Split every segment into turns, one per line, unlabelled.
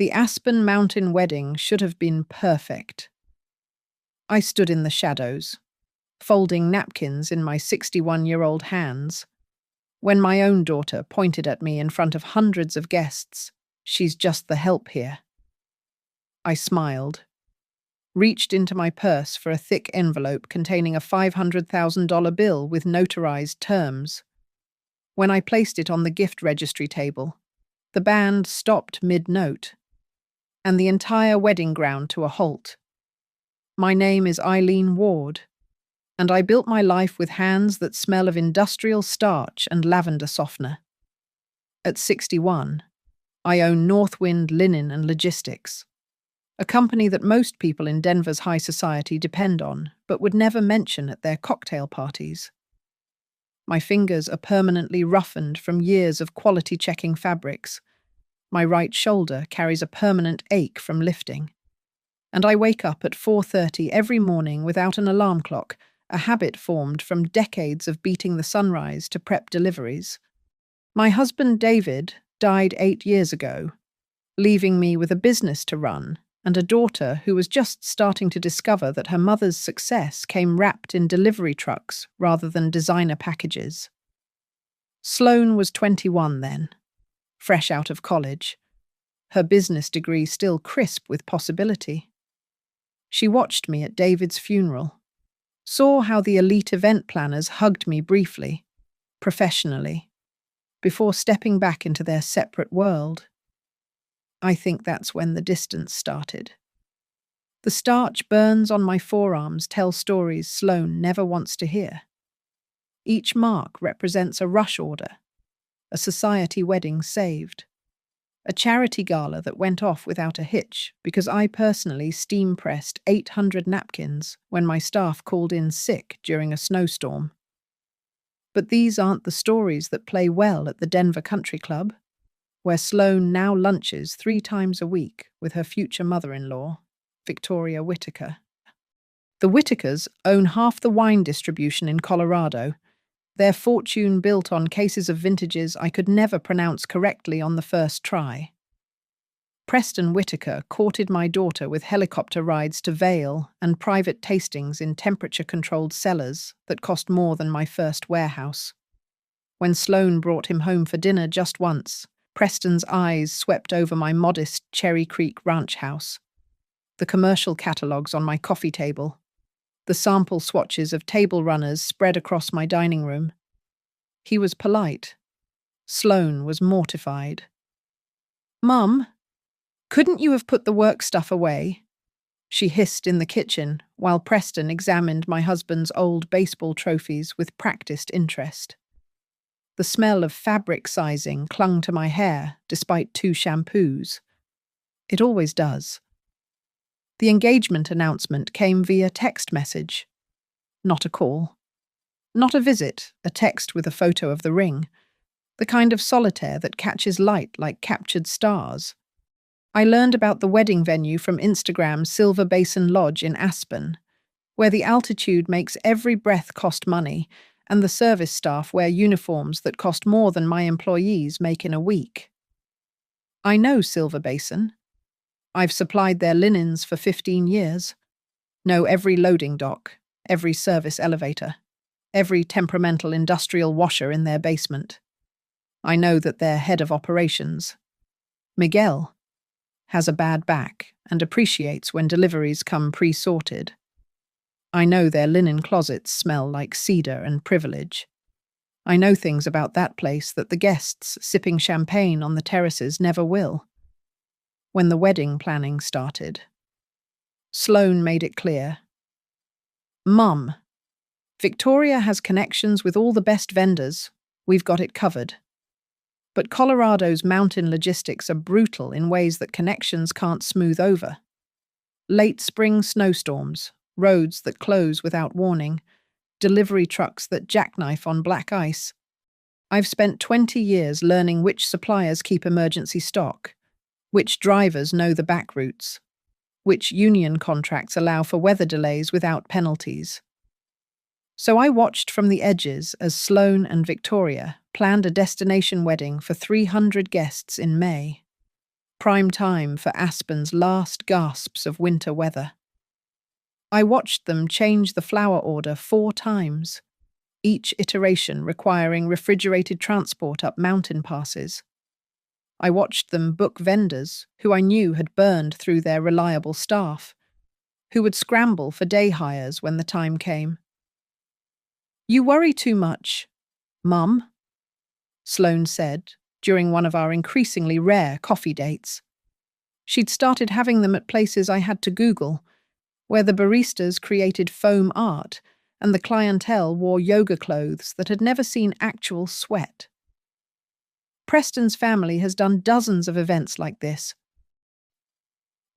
The Aspen Mountain wedding should have been perfect. I stood in the shadows, folding napkins in my 61-year-old hands, when my own daughter pointed at me in front of hundreds of guests. "She's just the help here." I smiled, reached into my purse for a thick envelope containing a $500,000 bill with notarized terms. When I placed it on the gift registry table, the band stopped mid-note, and the entire wedding ground to a halt. My name is Eileen Ward, and I built my life with hands that smell of industrial starch and lavender softener. At 61, I own Northwind Linen and Logistics, a company that most people in Denver's high society depend on, but would never mention at their cocktail parties. My fingers are permanently roughened from years of quality checking fabrics. My right shoulder carries a permanent ache from lifting. And I wake up at 4:30 every morning without an alarm clock, a habit formed from decades of beating the sunrise to prep deliveries. My husband David died 8 years ago, leaving me with a business to run and a daughter who was just starting to discover that her mother's success came wrapped in delivery trucks rather than designer packages. Sloane was 21 then, fresh out of college, her business degree still crisp with possibility. She watched me at David's funeral, saw how the elite event planners hugged me briefly, professionally, before stepping back into their separate world. I think that's when the distance started. The starch burns on my forearms tell stories Sloane never wants to hear. Each mark represents a rush order, a society wedding saved, a charity gala that went off without a hitch because I personally steam-pressed 800 napkins when my staff called in sick during a snowstorm. But these aren't the stories that play well at the Denver Country Club, where Sloane now lunches 3 times a week with her future mother-in-law, Victoria Whitaker. The Whitakers own half the wine distribution in Colorado, their fortune built on cases of vintages I could never pronounce correctly on the first try. Preston Whitaker courted my daughter with helicopter rides to Vail and private tastings in temperature-controlled cellars that cost more than my first warehouse. When Sloane brought him home for dinner just once, Preston's eyes swept over my modest Cherry Creek ranch house, the commercial catalogues on my coffee table, the sample swatches of table runners spread across my dining room. He was polite. Sloane was mortified. "Mum, couldn't you have put the work stuff away?" she hissed in the kitchen while Preston examined my husband's old baseball trophies with practiced interest. The smell of fabric sizing clung to my hair despite 2 shampoos. It always does. The engagement announcement came via text message. Not a call. Not a visit, a text with a photo of the ring. The kind of solitaire that catches light like captured stars. I learned about the wedding venue from Instagram's Silver Basin Lodge in Aspen, where the altitude makes every breath cost money, and the service staff wear uniforms that cost more than my employees make in a week. I know Silver Basin. I've supplied their linens for 15 years. Know every loading dock, every service elevator, every temperamental industrial washer in their basement. I know that their head of operations, Miguel, has a bad back and appreciates when deliveries come pre-sorted. I know their linen closets smell like cedar and privilege. I know things about that place that the guests sipping champagne on the terraces never will. When the wedding planning started, Sloane made it clear. "Mum, Victoria has connections with all the best vendors. We've got it covered. But Colorado's mountain logistics are brutal in ways that connections can't smooth over. Late spring snowstorms, roads that close without warning, delivery trucks that jackknife on black ice. I've spent 20 years learning which suppliers keep emergency stock, which drivers know the back routes, which union contracts allow for weather delays without penalties. So I watched from the edges as Sloane and Victoria planned a destination wedding for 300 guests in May. prime time for Aspen's last gasps of winter weather. I watched them change the flour order 4 times, each iteration requiring refrigerated transport up mountain passes. I watched them book vendors who I knew had burned through their reliable staff, who would scramble for day hires when the time came. "You worry too much, Mum," Sloane said during one of our increasingly rare coffee dates. She'd started having them at places I had to Google, where the baristas created foam art and the clientele wore yoga clothes that had never seen actual sweat. Preston's family has done dozens of events like this.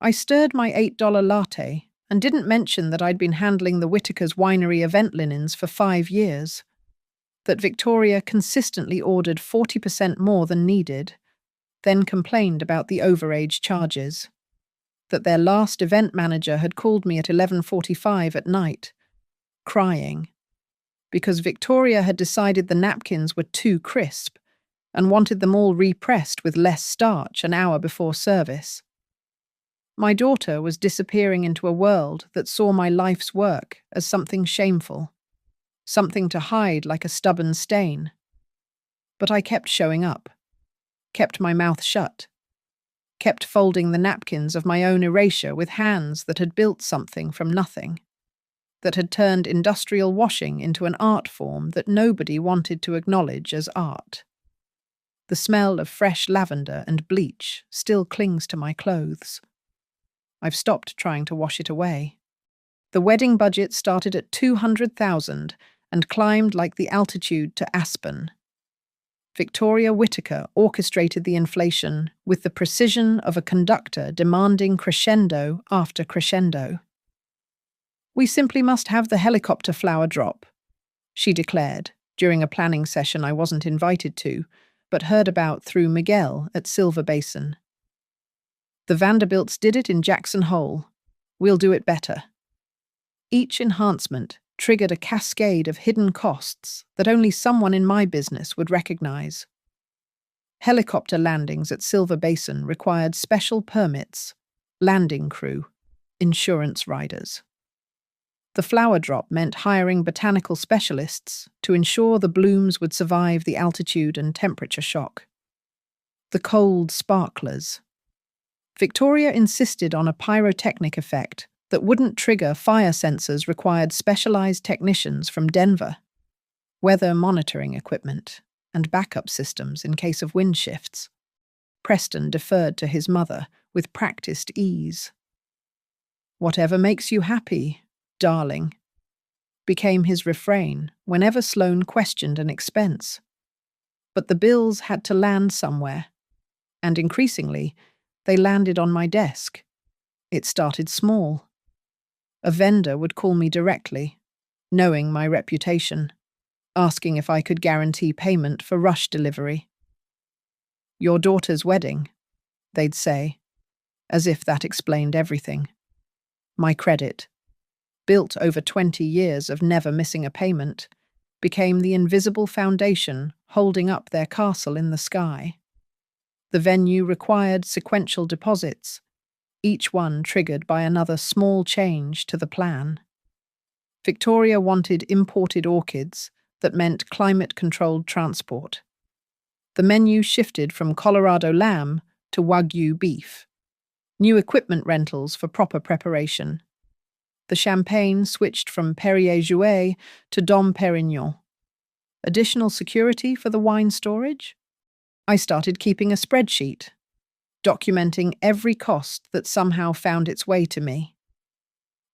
I stirred my $8 latte and didn't mention that I'd been handling the Whitaker's winery event linens for 5 years, that Victoria consistently ordered 40% more than needed, then complained about the overage charges, that their last event manager had called me at 11:45 at night, crying, because Victoria had decided the napkins were too crisp and wanted them all repressed with less starch an hour before service. My daughter was disappearing into a world that saw my life's work as something shameful, something to hide like a stubborn stain. But I kept showing up, kept my mouth shut, kept folding the napkins of my own erasure with hands that had built something from nothing, that had turned industrial washing into an art form that nobody wanted to acknowledge as art. The smell of fresh lavender and bleach still clings to my clothes. I've stopped trying to wash it away. The wedding budget started at $200,000 and climbed like the altitude to Aspen. Victoria Whitaker orchestrated the inflation with the precision of a conductor demanding crescendo after crescendo. "We simply must have the helicopter flower drop," she declared during a planning session I wasn't invited to, but heard about through Miguel at Silver Basin. "The Vanderbilts did it in Jackson Hole. We'll do it better." Each enhancement triggered a cascade of hidden costs that only someone in my business would recognize. Helicopter landings at Silver Basin required special permits, landing crew, insurance riders. The flower drop meant hiring botanical specialists to ensure the blooms would survive the altitude and temperature shock. The cold sparklers. Victoria insisted on a pyrotechnic effect that wouldn't trigger fire sensors required specialized technicians from Denver, weather monitoring equipment, and backup systems in case of wind shifts. Preston deferred to his mother with practiced ease. "Whatever makes you happy, darling," became his refrain whenever Sloane questioned an expense. But the bills had to land somewhere, and increasingly, they landed on my desk. It started small. A vendor would call me directly, knowing my reputation, asking if I could guarantee payment for rush delivery. "Your daughter's wedding," they'd say, as if that explained everything. My credit, built over 20 years of never missing a payment, became the invisible foundation holding up their castle in the sky. The venue required sequential deposits, each one triggered by another small change to the plan. Victoria wanted imported orchids that meant climate-controlled transport. The menu shifted from Colorado lamb to Wagyu beef. New equipment rentals for proper preparation. The champagne switched from Perrier-Jouet to Dom Pérignon. Additional security for the wine storage? I started keeping a spreadsheet, documenting every cost that somehow found its way to me.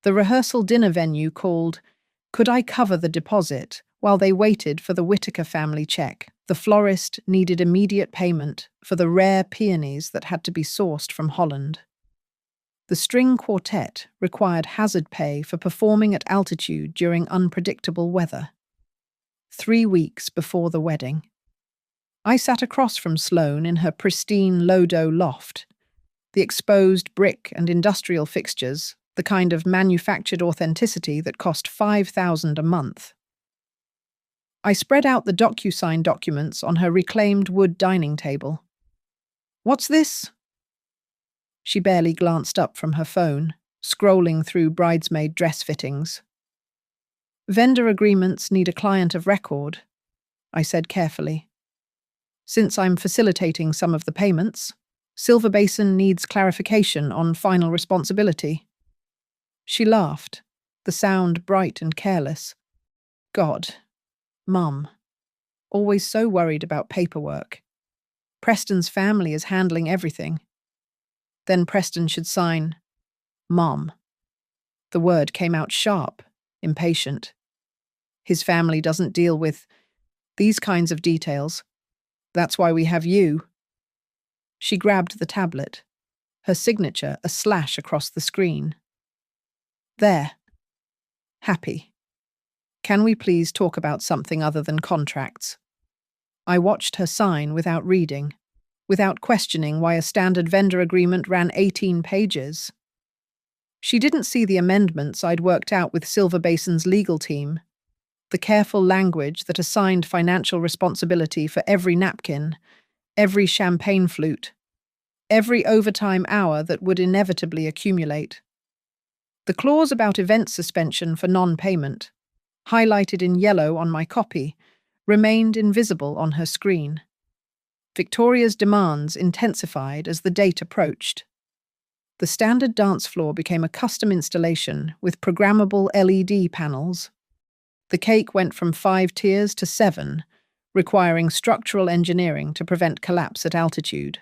The rehearsal dinner venue called, "Could I cover the deposit?" While they waited for the Whitaker family check. The florist needed immediate payment for the rare peonies that had to be sourced from Holland. The string quartet required hazard pay for performing at altitude during unpredictable weather. 3 weeks before the wedding, I sat across from Sloane in her pristine Lodo loft. The exposed brick and industrial fixtures, the kind of manufactured authenticity that cost $5,000 a month. I spread out the DocuSign documents on her reclaimed wood dining table. "What's this?" She barely glanced up from her phone, scrolling through bridesmaid dress fittings. Vendor agreements need a client of record, I said carefully. Since I'm facilitating some of the payments, Silver Basin needs clarification on final responsibility. She laughed, the sound bright and careless. God, Mum, always so worried about paperwork. Preston's family is handling everything. Then Preston should sign, Mom. The word came out sharp, impatient. His family doesn't deal with these kinds of details. That's why we have you. She grabbed the tablet, her signature a slash across the screen. There. Happy. Can we please talk about something other than contracts? I watched her sign without reading, without questioning why a standard vendor agreement ran 18 pages. She didn't see the amendments I'd worked out with Silver Basin's legal team, the careful language that assigned financial responsibility for every napkin, every champagne flute, every overtime hour that would inevitably accumulate. The clause about event suspension for non-payment, highlighted in yellow on my copy, remained invisible on her screen. Victoria's demands intensified as the date approached. The standard dance floor became a custom installation with programmable LED panels. The cake went from 5 tiers to 7, requiring structural engineering to prevent collapse at altitude.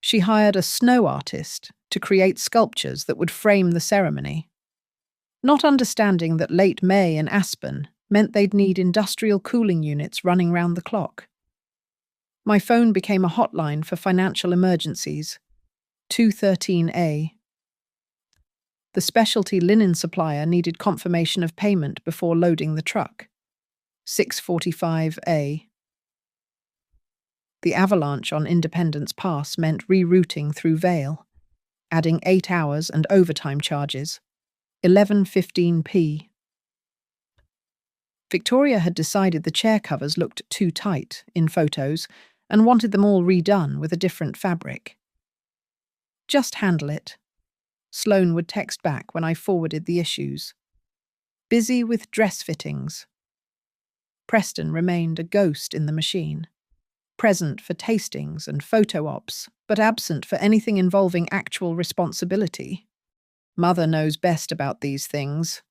She hired a snow artist to create sculptures that would frame the ceremony, not understanding that late May in Aspen meant they'd need industrial cooling units running round the clock. My phone became a hotline for financial emergencies. 213A. The specialty linen supplier needed confirmation of payment before loading the truck. 645A. The avalanche on Independence Pass meant rerouting through Vale, adding 8 hours and overtime charges. 11:15 p. Victoria had decided the chair covers looked too tight in photos and wanted them all redone with a different fabric. Just handle it. Sloane would text back when I forwarded the issues. Busy with dress fittings. Preston remained a ghost in the machine, present for tastings and photo ops, but absent for anything involving actual responsibility. Mother knows best about these things,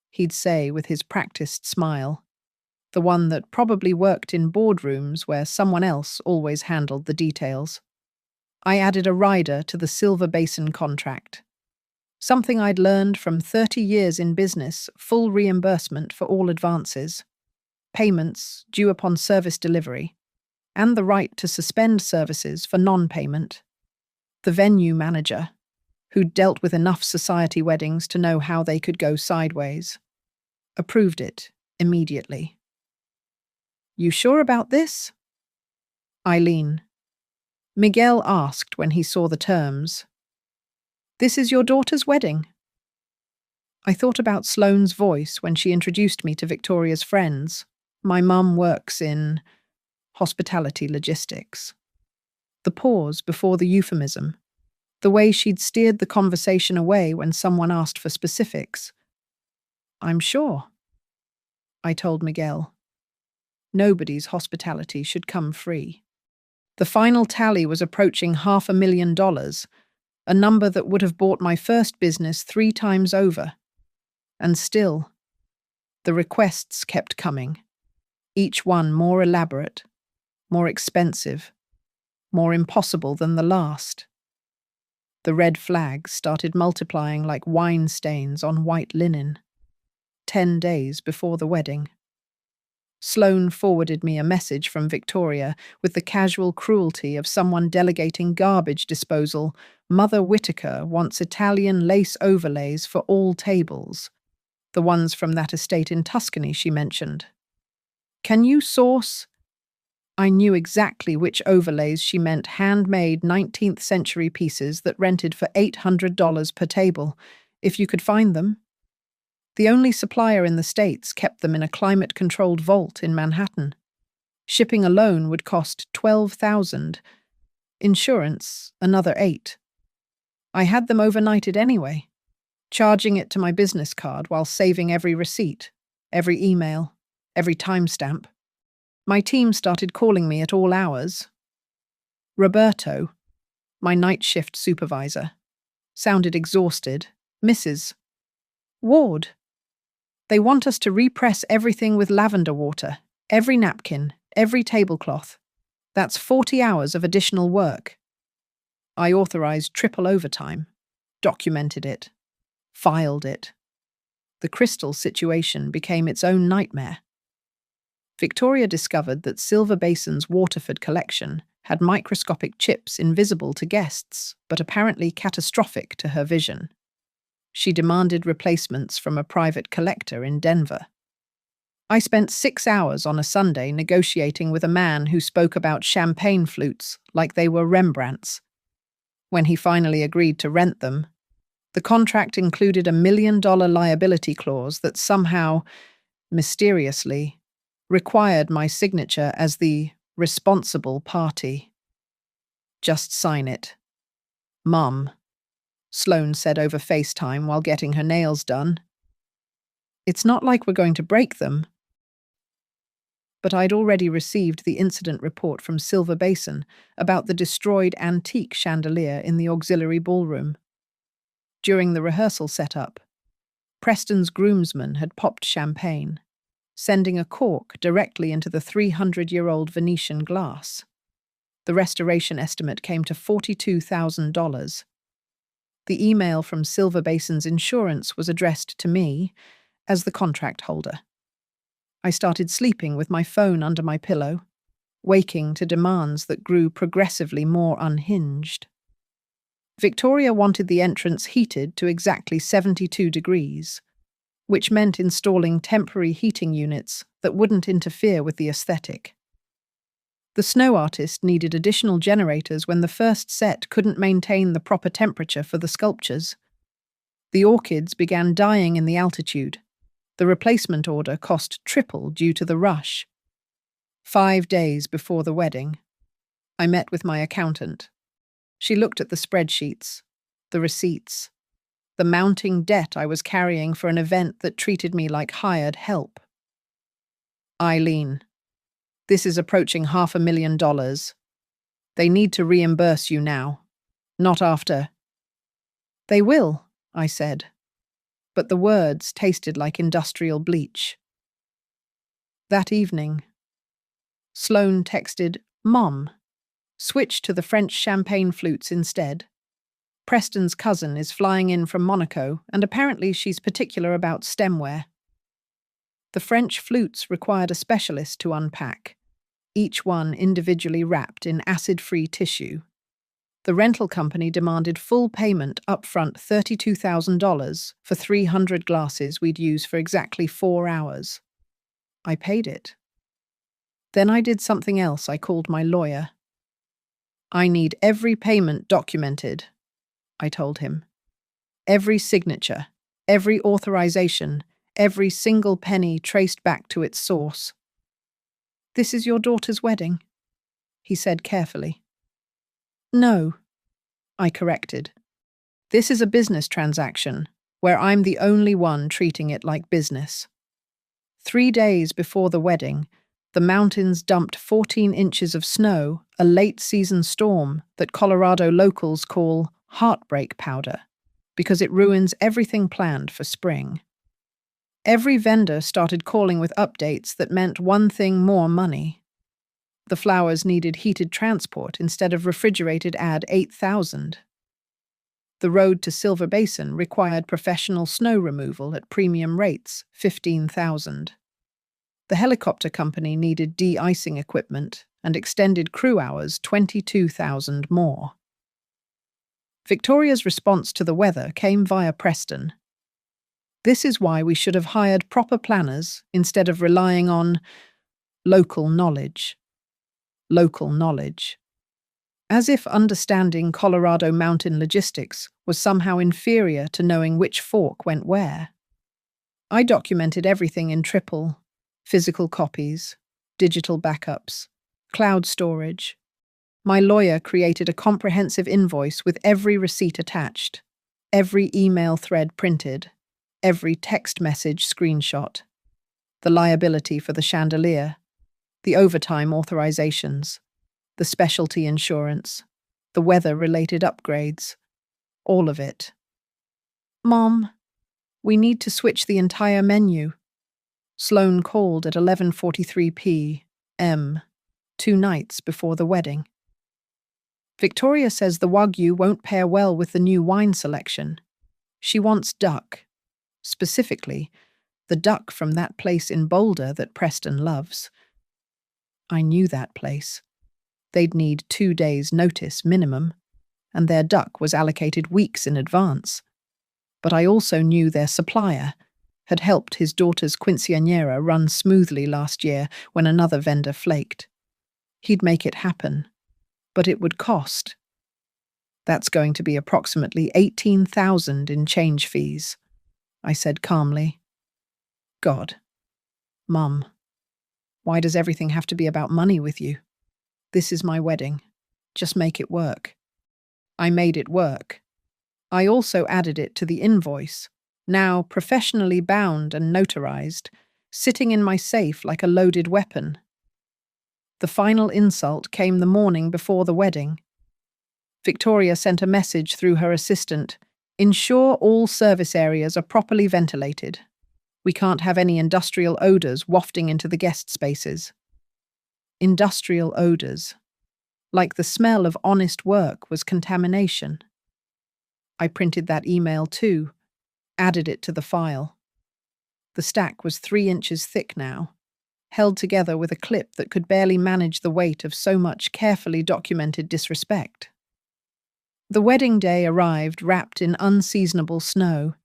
he'd say with his practiced smile, the one that probably worked in boardrooms where someone else always handled the details. I added a rider to the Silver Basin contract. Something I'd learned from 30 years in business, full reimbursement for all advances, payments due upon service delivery, and the right to suspend services for non-payment. The venue manager, who'd dealt with enough society weddings to know how they could go sideways, approved it immediately. You sure about this? Eileen. Miguel asked when he saw the terms. This is your daughter's wedding? I thought about Sloane's voice when she introduced me to Victoria's friends. My mum works in hospitality logistics. The pause before the euphemism, the way she'd steered the conversation away when someone asked for specifics. I'm sure, I told Miguel. Nobody's hospitality should come free. The final tally was approaching $500,000, a number that would have bought my first business 3 times over. And still, the requests kept coming, each one more elaborate, more expensive, more impossible than the last. The red flags started multiplying like wine stains on white linen. 10 days before the wedding. Sloane forwarded me a message from Victoria with the casual cruelty of someone delegating garbage disposal. Mother Whittaker wants Italian lace overlays for all tables, the ones from that estate in Tuscany she mentioned. Can you source? I knew exactly which overlays she meant, handmade 19th century pieces that rented for $800 per table, if you could find them. The only supplier in the States kept them in a climate-controlled vault in Manhattan. Shipping alone would cost $12,000. Insurance, another $8,000. I had them overnighted anyway, charging it to my business card while saving every receipt, every email, every timestamp. My team started calling me at all hours. Roberto, my night shift supervisor, sounded exhausted. Mrs. Ward. They want us to repress everything with lavender water, every napkin, every tablecloth. That's 40 hours of additional work. I authorized triple overtime, documented it, filed it. The crystal situation became its own nightmare. Victoria discovered that Silver Basin's Waterford collection had microscopic chips invisible to guests, but apparently catastrophic to her vision. She demanded replacements from a private collector in Denver. I spent 6 hours on a Sunday negotiating with a man who spoke about champagne flutes like they were Rembrandts. When he finally agreed to rent them, the contract included $1 million liability clause that somehow, mysteriously, required my signature as the responsible party. Just sign it. Mum, Sloane said over FaceTime while getting her nails done. It's not like we're going to break them. But I'd already received the incident report from Silver Basin about the destroyed antique chandelier in the auxiliary ballroom. During the rehearsal setup, Preston's groomsman had popped champagne, sending a cork directly into the 300-year-old Venetian glass. The restoration estimate came to $42,000. The email from Silver Basin's insurance was addressed to me as the contract holder. I started sleeping with my phone under my pillow, waking to demands that grew progressively more unhinged. Victoria wanted the entrance heated to exactly 72 degrees, which meant installing temporary heating units that wouldn't interfere with the aesthetic. The snow artist needed additional generators when the first set couldn't maintain the proper temperature for the sculptures. The orchids began dying in the altitude. The replacement order cost triple due to the rush. 5 days before the wedding, I met with my accountant. She looked at the spreadsheets, the receipts, the mounting debt I was carrying for an event that treated me like hired help. Eileen, this is approaching $500,000. They need to reimburse you now, not after. They will, I said, but the words tasted like industrial bleach. That evening, Sloane texted, "Mom, switch to the French champagne flutes instead. Preston's cousin is flying in from Monaco, and apparently she's particular about stemware." The French flutes required a specialist to unpack, each one individually wrapped in acid-free tissue. The rental company demanded full payment upfront $32,000 for 300 glasses we'd use for exactly 4 hours. I paid it. Then I did something else. I called my lawyer. "I need every payment documented," I told him. "Every signature, every authorization, every single penny traced back to its source." "This is your daughter's wedding," he said carefully. "No," I corrected. "This is a business transaction, where I'm the only one treating it like business." 3 days before the wedding, the mountains dumped 14 inches of snow, a late-season storm that Colorado locals call heartbreak powder, because it ruins everything planned for spring. Every vendor started calling with updates that meant one thing: more money. The flowers needed heated transport instead of refrigerated. Add 8,000. The road to Silver Basin required professional snow removal at premium rates, 15,000. The helicopter company needed de-icing equipment and extended crew hours, 22,000 more. Victoria's response to the weather came via Preston. "This is why we should have hired proper planners instead of relying on local knowledge." Local knowledge. As if understanding Colorado mountain logistics was somehow inferior to knowing which fork went where. I documented everything in triple: physical copies, digital backups, cloud storage. My lawyer created a comprehensive invoice with every receipt attached, every email thread printed, every text message screenshot, the liability for the chandelier, the overtime authorizations, the specialty insurance, the weather-related upgrades, all of it. Mom, we need to switch the entire menu. Sloane called at 11:43 p.m., 2 nights before the wedding. Victoria says the Wagyu won't pair well with the new wine selection. She wants duck. Specifically, the duck from that place in Boulder that Preston loves. I knew that place. They'd need 2 days' notice minimum, and their duck was allocated weeks in advance. But I also knew their supplier had helped his daughter's quinceañera run smoothly last year when another vendor flaked. He'd make it happen, but it would cost. That's going to be approximately $18,000 in change fees, I said calmly. God. Mum, why does everything have to be about money with you? This is my wedding. Just make it work. I made it work. I also added it to the invoice, now professionally bound and notarized, sitting in my safe like a loaded weapon. The final insult came the morning before the wedding. Victoria sent a message through her assistant. Ensure all service areas are properly ventilated. We can't have any industrial odors wafting into the guest spaces. Industrial odors. Like the smell of honest work was contamination. I printed that email too, added it to the file. The stack was 3 inches thick now, held together with a clip that could barely manage the weight of so much carefully documented disrespect. The wedding day arrived wrapped in unseasonable snow,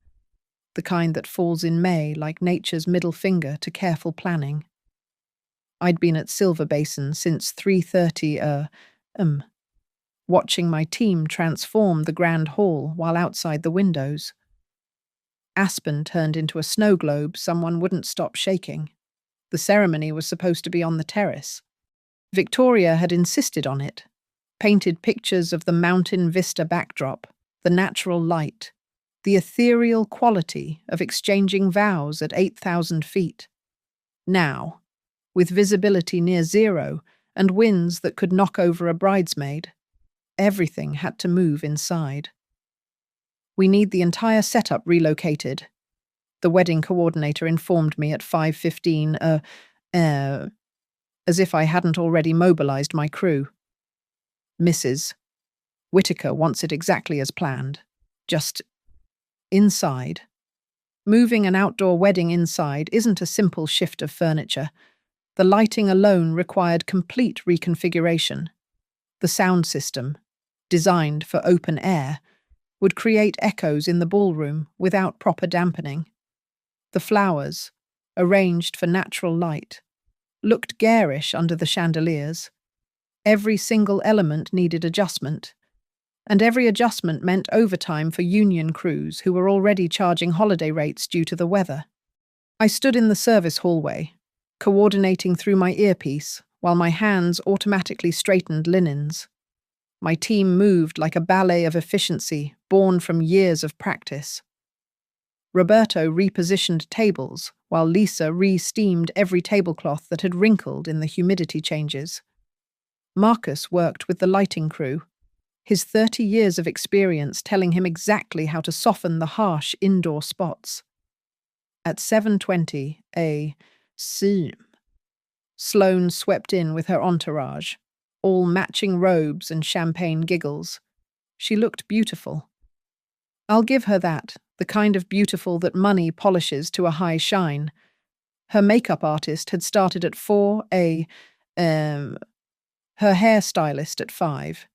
the kind that falls in May like nature's middle finger to careful planning. I'd been at Silver Basin since 3:30 a.m., watching my team transform the grand hall while outside the windows. Aspen turned into a snow globe someone wouldn't stop shaking. The ceremony was supposed to be on the terrace. Victoria had insisted on it, painted pictures of the mountain vista backdrop, the natural light, the ethereal quality of exchanging vows at 8,000 feet. Now, with visibility near zero and winds that could knock over a bridesmaid, everything had to move inside. We need the entire setup relocated, the wedding coordinator informed me at 5:15, as if I hadn't already mobilized my crew. Mrs. Whitaker wants it exactly as planned, just inside. Moving an outdoor wedding inside isn't a simple shift of furniture. The lighting alone required complete reconfiguration. The sound system, designed for open air, would create echoes in the ballroom without proper dampening. The flowers, arranged for natural light, looked garish under the chandeliers. Every single element needed adjustment, and every adjustment meant overtime for union crews who were already charging holiday rates due to the weather. I stood in the service hallway, coordinating through my earpiece while my hands automatically straightened linens. My team moved like a ballet of efficiency born from years of practice. Roberto repositioned tables while Lisa re-steamed every tablecloth that had wrinkled in the humidity changes. Marcus worked with the lighting crew, his 30 years of experience telling him exactly how to soften the harsh indoor spots. At 7:20 a.m., Sloane swept in with her entourage, all matching robes and champagne giggles. She looked beautiful. I'll give her that, the kind of beautiful that money polishes to a high shine. Her makeup artist had started at 4 a.m., her hairstylist at 5.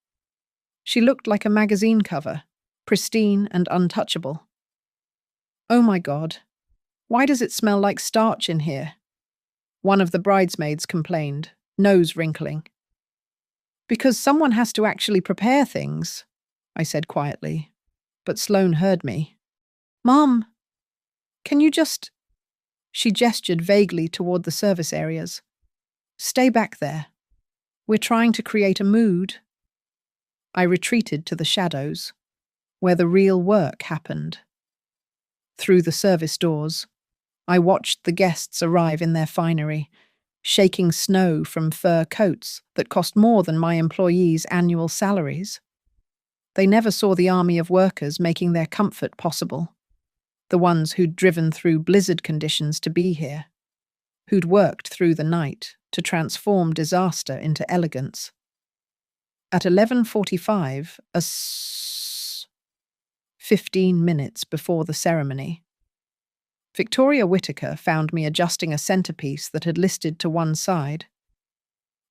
She looked like a magazine cover, pristine and untouchable. Oh my God, why does it smell like starch in here? One of the bridesmaids complained, nose wrinkling. Because someone has to actually prepare things, I said quietly, but Sloane heard me. Mom, can you just... She gestured vaguely toward the service areas. Stay back there. We're trying to create a mood. I retreated to the shadows, where the real work happened. Through the service doors, I watched the guests arrive in their finery, shaking snow from fur coats that cost more than my employees' annual salaries. They never saw the army of workers making their comfort possible, the ones who'd driven through blizzard conditions to be here, who'd worked through the night to transform disaster into elegance. At 11:45, 15 minutes before the ceremony, Victoria Whittaker found me adjusting a centerpiece that had listed to one side.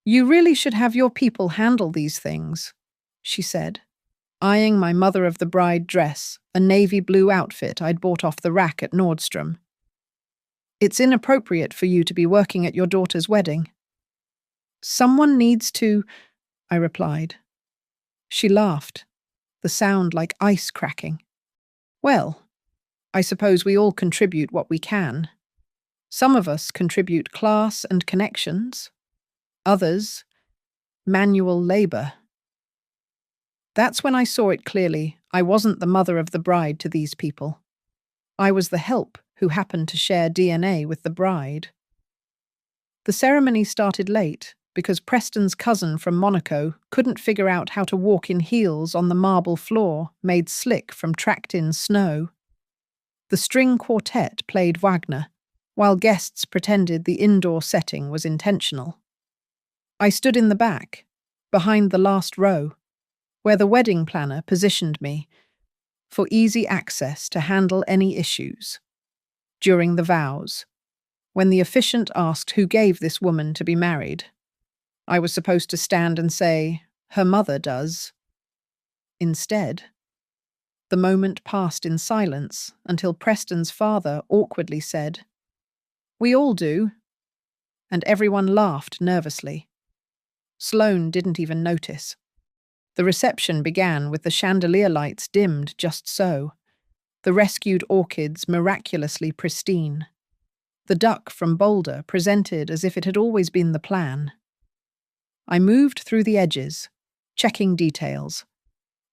"You really should have your people handle these things," she said, eyeing my mother-of-the-bride dress, a navy blue outfit I'd bought off the rack at Nordstrom. "It's inappropriate for you to be working at your daughter's wedding." "Someone needs to," I replied. She laughed, the sound like ice cracking. "Well, I suppose we all contribute what we can. Some of us contribute class and connections. Others, manual labor." That's when I saw it clearly. I wasn't the mother of the bride to these people. I was the help who happened to share DNA with the bride. The ceremony started late because Preston's cousin from Monaco couldn't figure out how to walk in heels on the marble floor made slick from tracked-in snow. The string quartet played Wagner, while guests pretended the indoor setting was intentional. I stood in the back, behind the last row, where the wedding planner positioned me for easy access to handle any issues. During the vows, when the officiant asked who gave this woman to be married, I was supposed to stand and say, "Her mother does." Instead, the moment passed in silence until Preston's father awkwardly said, "We all do," and everyone laughed nervously. Sloane didn't even notice. The reception began with the chandelier lights dimmed just so, the rescued orchids miraculously pristine. The duck from Boulder presented as if it had always been the plan. I moved through the edges, checking details,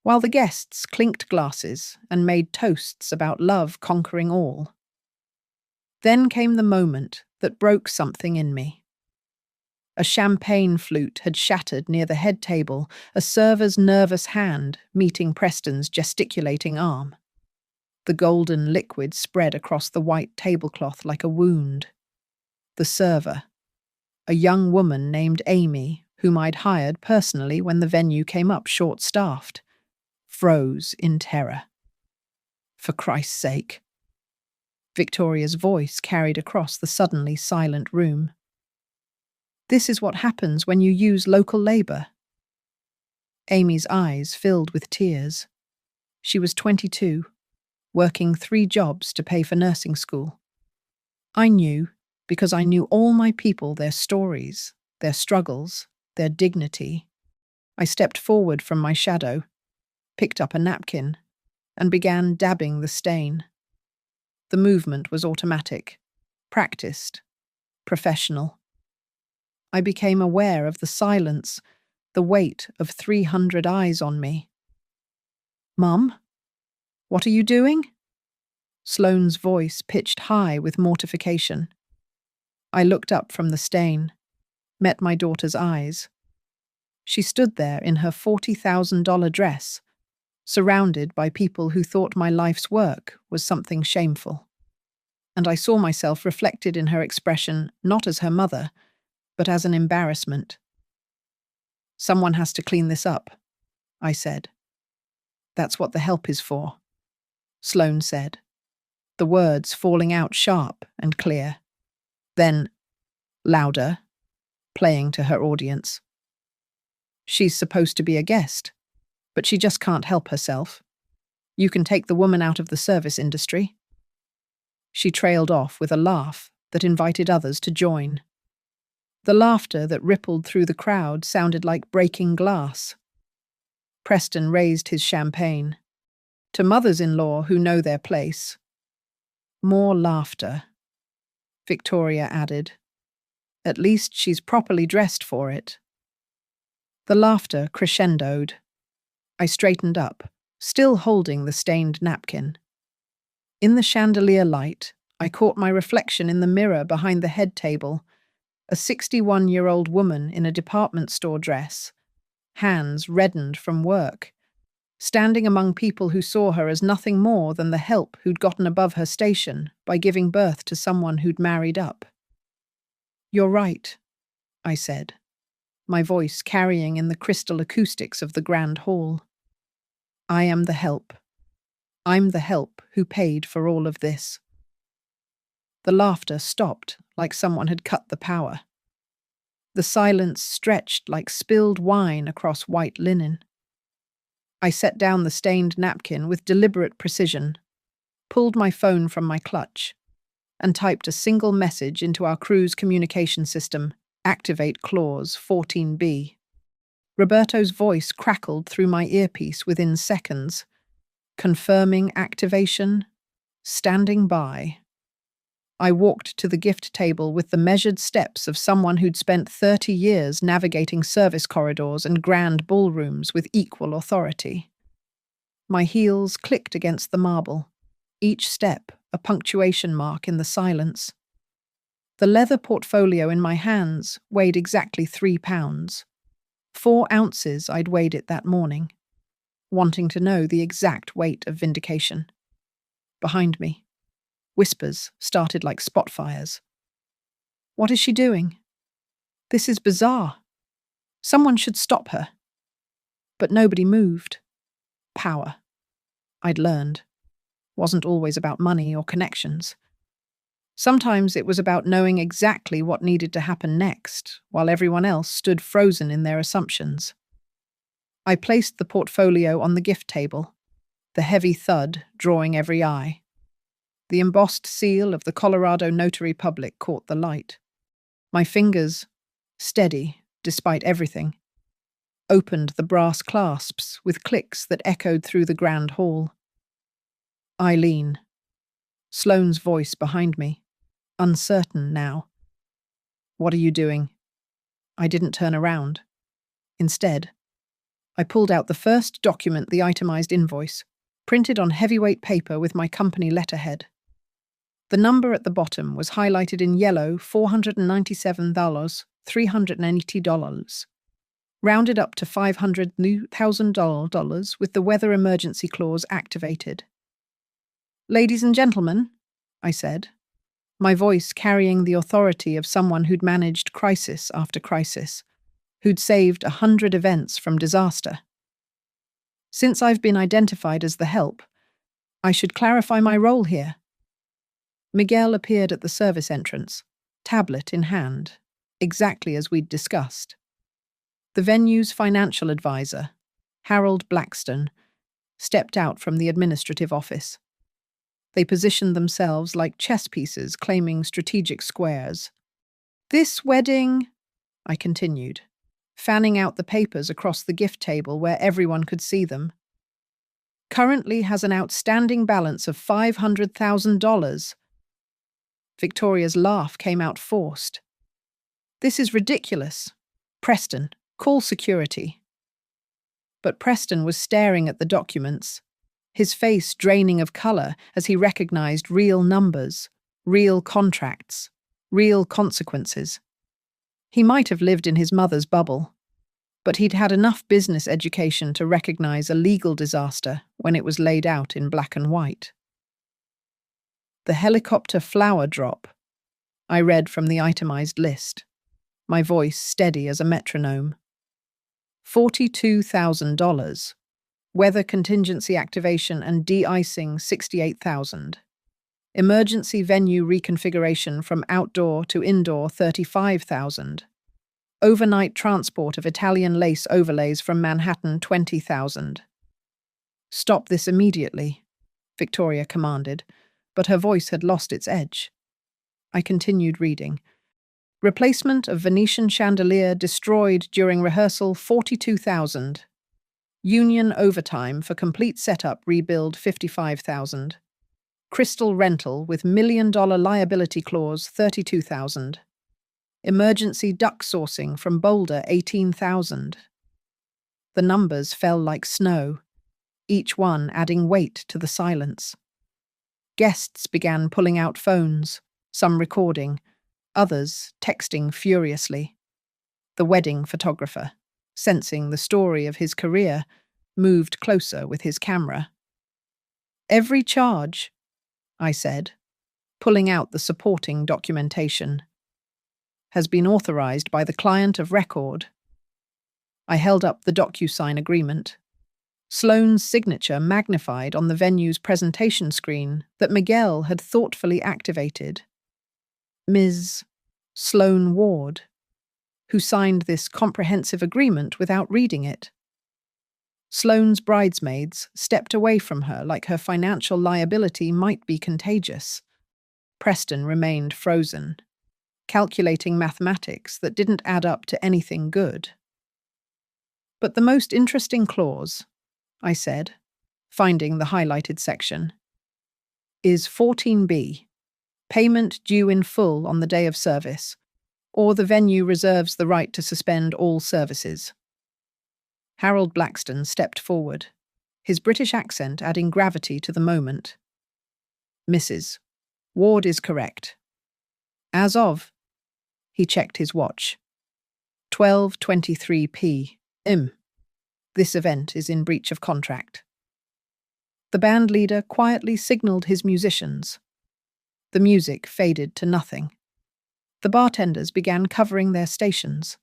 while the guests clinked glasses and made toasts about love conquering all. Then came the moment that broke something in me. A champagne flute had shattered near the head table, a server's nervous hand meeting Preston's gesticulating arm. The golden liquid spread across the white tablecloth like a wound. The server, a young woman named Amy, whom I'd hired personally when the venue came up short-staffed, froze in terror. "For Christ's sake." Victoria's voice carried across the suddenly silent room. "This is what happens when you use local labor." Amy's eyes filled with tears. She was 22, working 3 jobs to pay for nursing school. I knew, because I knew all my people, their stories, their struggles, their dignity. I stepped forward from my shadow, picked up a napkin, and began dabbing the stain. The movement was automatic, practiced, professional. I became aware of the silence, the weight of 300 eyes on me. "Mum, what are you doing?" Sloane's voice pitched high with mortification. I looked up from the stain, met my daughter's eyes. She stood there in her $40,000 dress, surrounded by people who thought my life's work was something shameful. And I saw myself reflected in her expression not as her mother, but as an embarrassment. "Someone has to clean this up," I said. "That's what the help is for," Sloane said, the words falling out sharp and clear. Then, louder, playing to her audience. "She's supposed to be a guest, but she just can't help herself. You can take the woman out of the service industry." She trailed off with a laugh that invited others to join. The laughter that rippled through the crowd sounded like breaking glass. Preston raised his champagne. "To mothers-in-law who know their place." More laughter. Victoria added, "At least she's properly dressed for it." The laughter crescendoed. I straightened up, still holding the stained napkin. In the chandelier light, I caught my reflection in the mirror behind the head table, a 61-year-old woman in a department store dress, hands reddened from work, standing among people who saw her as nothing more than the help who'd gotten above her station by giving birth to someone who'd married up. "You're right," I said, my voice carrying in the crystal acoustics of the grand hall. "I am the help. I'm the help who paid for all of this." The laughter stopped like someone had cut the power. The silence stretched like spilled wine across white linen. I set down the stained napkin with deliberate precision, pulled my phone from my clutch, and typed a single message into our crew's communication system, "Activate Clause 14B." Roberto's voice crackled through my earpiece within seconds, confirming activation, standing by. I walked to the gift table with the measured steps of someone who'd spent 30 years navigating service corridors and grand ballrooms with equal authority. My heels clicked against the marble, each step a punctuation mark in the silence. The leather portfolio in my hands weighed exactly 3 pounds. 4 ounces I'd weighed it that morning, wanting to know the exact weight of vindication. Behind me, whispers started like spot fires. "What is she doing? This is bizarre. Someone should stop her." But nobody moved. Power, I'd learned, wasn't always about money or connections. Sometimes it was about knowing exactly what needed to happen next, while everyone else stood frozen in their assumptions. I placed the portfolio on the gift table, the heavy thud drawing every eye. The embossed seal of the Colorado Notary Public caught the light. My fingers, steady despite everything, opened the brass clasps with clicks that echoed through the grand hall. "Eileen," Sloane's voice behind me, uncertain now. "What are you doing?" I didn't turn around. Instead, I pulled out the first document, the itemized invoice, printed on heavyweight paper with my company letterhead. The number at the bottom was highlighted in yellow, $497,380, rounded up to $500,000 with the weather emergency clause activated. "Ladies and gentlemen," I said, my voice carrying the authority of someone who'd managed crisis after crisis, who'd saved 100 events from disaster. "Since I've been identified as the help, I should clarify my role here." Miguel appeared at the service entrance, tablet in hand, exactly as we'd discussed. The venue's financial advisor, Harold Blackstone, stepped out from the administrative office. They positioned themselves like chess pieces claiming strategic squares. "This wedding," I continued, fanning out the papers across the gift table where everyone could see them, "currently has an outstanding balance of $500,000. Victoria's laugh came out forced. "This is ridiculous. Preston, call security." But Preston was staring at the documents, his face draining of colour as he recognized real numbers, real contracts, real consequences. He might have lived in his mother's bubble, but he'd had enough business education to recognize a legal disaster when it was laid out in black and white. "The helicopter flower drop," I read from the itemized list, my voice steady as a metronome. $42,000. Weather contingency activation and de-icing $68,000. Emergency venue reconfiguration from outdoor to indoor $35,000. Overnight transport of Italian lace overlays from Manhattan $20,000. "Stop this immediately," Victoria commanded, but her voice had lost its edge. I continued reading. "Replacement of Venetian chandelier destroyed during rehearsal $42,000. Union overtime for complete setup rebuild $55,000. Crystal rental with $1 million liability clause $32,000. Emergency duck sourcing from Boulder $18,000. The numbers fell like snow, each one adding weight to the silence. Guests began pulling out phones, some recording, others texting furiously. The wedding photographer, sensing the story of his career, moved closer with his camera. "Every charge," I said, pulling out the supporting documentation, "has been authorized by the client of record." I held up the DocuSign agreement. Sloane's signature magnified on the venue's presentation screen that Miguel had thoughtfully activated. Ms. Sloane Ward, who signed this comprehensive agreement without reading it. Sloane's bridesmaids stepped away from her like her financial liability might be contagious. Preston remained frozen, calculating mathematics that didn't add up to anything good. "But the most interesting clause," I said, finding the highlighted section, "is 14B, payment due in full on the day of service, or the venue reserves the right to suspend all services." Harold Blackstone stepped forward, his British accent adding gravity to the moment. "Mrs. Ward is correct. As of," he checked his watch, 12:23 p.m. This event is in breach of contract." The band leader quietly signaled his musicians. The music faded to nothing. The bartenders began covering their stations.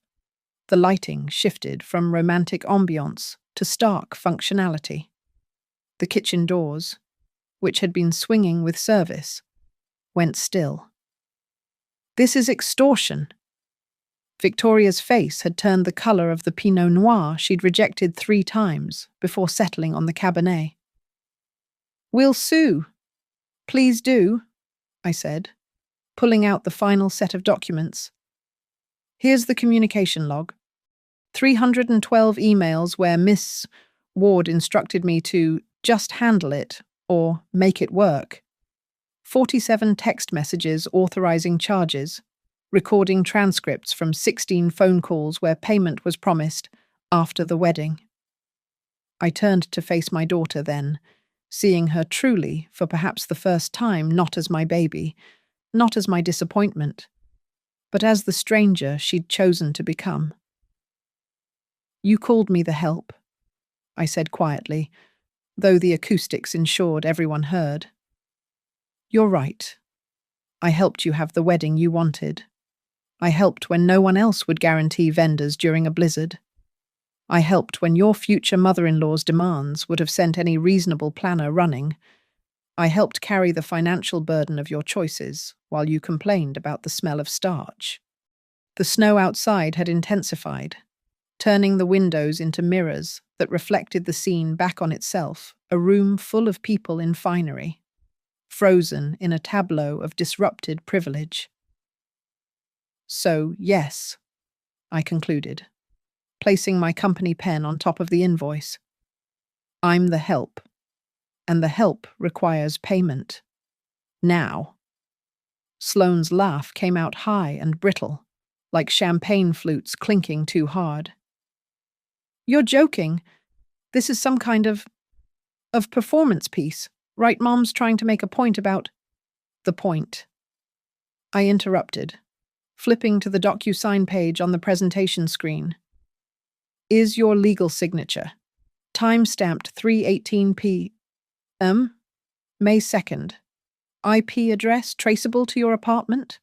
The lighting shifted from romantic ambiance to stark functionality. The kitchen doors, which had been swinging with service, went still. "This is extortion." Victoria's face had turned the colour of the Pinot Noir she'd rejected 3 times before settling on the Cabernet. "We'll sue." "Please do," I said, pulling out the final set of documents. "Here's the communication log. 312 emails where Miss Ward instructed me to just handle it or make it work. 47 text messages authorizing charges, recording transcripts from 16 phone calls where payment was promised after the wedding." I turned to face my daughter then, seeing her truly, for perhaps the first time, not as my baby, not as my disappointment, but as the stranger she'd chosen to become. "You called me the help," I said quietly, though the acoustics ensured everyone heard. "You're right. I helped you have the wedding you wanted. I helped when no one else would guarantee vendors during a blizzard. I helped when your future mother-in-law's demands would have sent any reasonable planner running. I helped carry the financial burden of your choices while you complained about the smell of starch." The snow outside had intensified, turning the windows into mirrors that reflected the scene back on itself, a room full of people in finery, frozen in a tableau of disrupted privilege. "So, yes," I concluded, placing my company pen on top of the invoice. "I'm the help, and the help requires payment. Now." Sloane's laugh came out high and brittle, like champagne flutes clinking too hard. "You're joking. This is some kind of performance piece, right? Mom's trying to make a point about—" "The point," I interrupted, flipping to the DocuSign page on the presentation screen, "is your legal signature, time-stamped 3:18 p.m., May 2nd, IP address traceable to your apartment,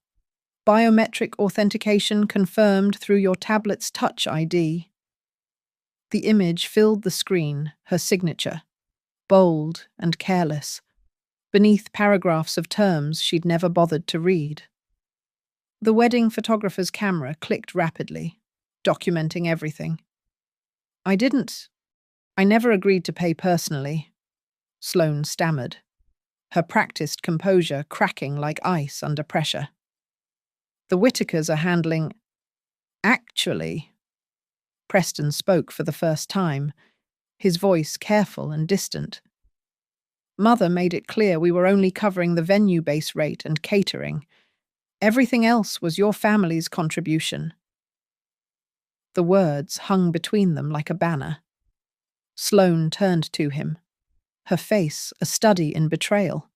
biometric authentication confirmed through your tablet's Touch ID." The image filled the screen, her signature, bold and careless, beneath paragraphs of terms she'd never bothered to read. The wedding photographer's camera clicked rapidly, documenting everything. I never agreed to pay personally," Sloane stammered, her practiced composure cracking like ice under pressure. "The Whitakers are handling—" "Actually," Preston spoke for the first time, his voice careful and distant. "Mother made it clear we were only covering the venue base rate and catering. Everything else was your family's contribution." The words hung between them like a banner. Sloane turned to him, her face a study in betrayal.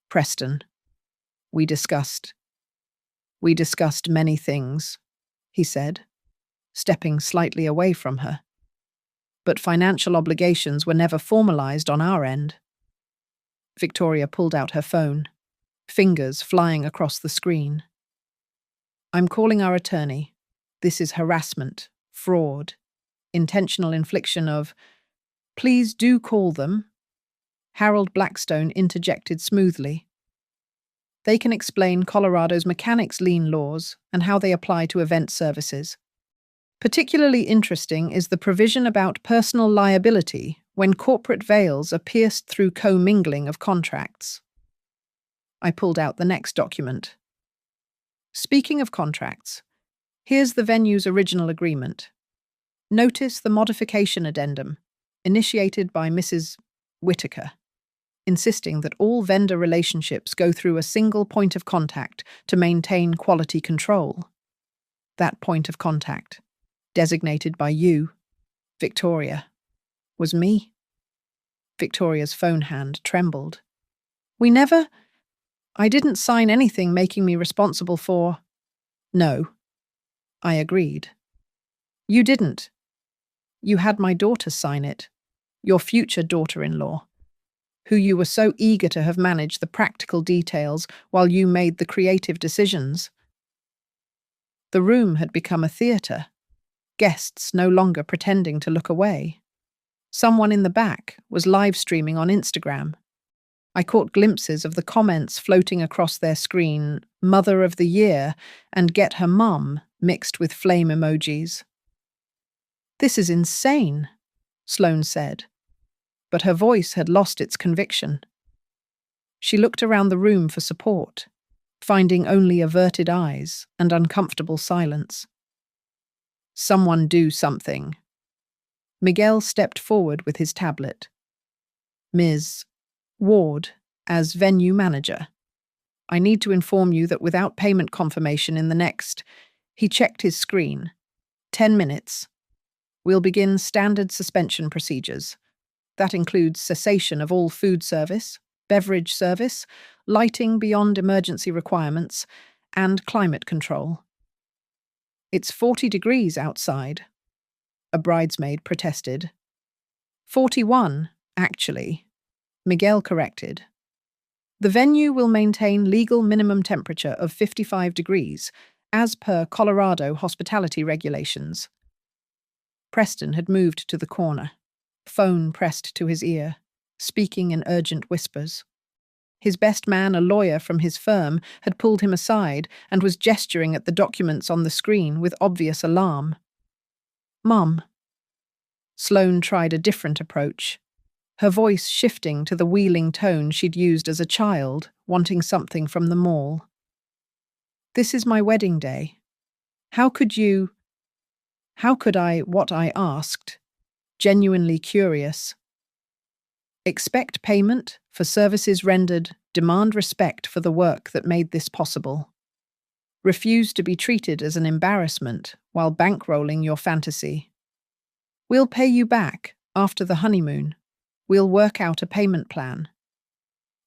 Preston, we discussed. We discussed many things, he said, stepping slightly away from her. But financial obligations were never formalized on our end. Victoria pulled out her phone, fingers flying across the screen. I'm calling our attorney. This is harassment, fraud, intentional infliction of... Please do call them. Harold Blackstone interjected smoothly. They can explain Colorado's mechanics lien laws and how they apply to event services. Particularly interesting is the provision about personal liability when corporate veils are pierced through commingling of contracts. I pulled out the next document. Speaking of contracts, here's the venue's original agreement. Notice the modification addendum, initiated by Mrs. Whitaker, insisting that all vendor relationships go through a single point of contact to maintain quality control. That point of contact, designated by you, Victoria, was me. Victoria's phone hand trembled. I didn't sign anything making me responsible for... No, I agreed. You didn't. You had my daughter sign it, your future daughter-in-law, who you were so eager to have managed the practical details while you made the creative decisions. The room had become a theatre, guests no longer pretending to look away. Someone in the back was live-streaming on Instagram. I caught glimpses of the comments floating across their screen, Mother of the Year and Get Her Mum, mixed with flame emojis. This is insane, Sloane said, but her voice had lost its conviction. She looked around the room for support, finding only averted eyes and uncomfortable silence. Someone do something. Miguel stepped forward with his tablet. Ms. Ward, as venue manager. I need to inform you that without payment confirmation in the next... He checked his screen. 10 minutes. We'll begin standard suspension procedures. That includes cessation of all food service, beverage service, lighting beyond emergency requirements, and climate control. It's 40 degrees outside, a bridesmaid protested. 41, actually, Miguel corrected. The venue will maintain legal minimum temperature of 55 degrees, as per Colorado hospitality regulations. Preston had moved to the corner, phone pressed to his ear, speaking in urgent whispers. His best man, a lawyer from his firm, had pulled him aside and was gesturing at the documents on the screen with obvious alarm. Mum. Sloane tried a different approach, her voice shifting to the wheeling tone she'd used as a child, wanting something from the mall. This is my wedding day. How could I, what I asked, genuinely curious. Expect payment for services rendered, demand respect for the work that made this possible. Refuse to be treated as an embarrassment while bankrolling your fantasy. We'll pay you back after the honeymoon. We'll work out a payment plan.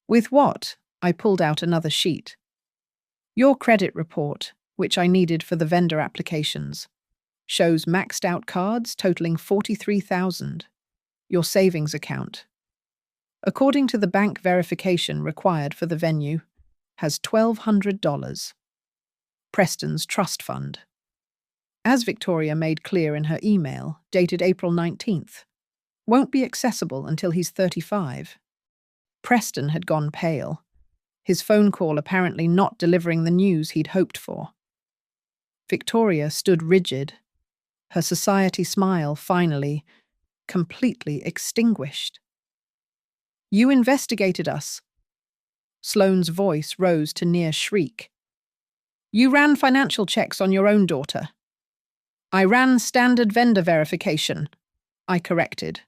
With what? I pulled out another sheet. Your credit report, which I needed for the vendor applications, shows maxed out cards totaling $43,000. Your savings account, according to the bank verification required for the venue, has $1,200. Preston's trust fund. As Victoria made clear in her email, dated April 19th, won't be accessible until he's 35. Preston had gone pale, his phone call apparently not delivering the news he'd hoped for. Victoria stood rigid, her society smile finally, completely extinguished. You investigated us. Sloane's voice rose to near shriek. You ran financial checks on your own daughter. I ran standard vendor verification, I corrected.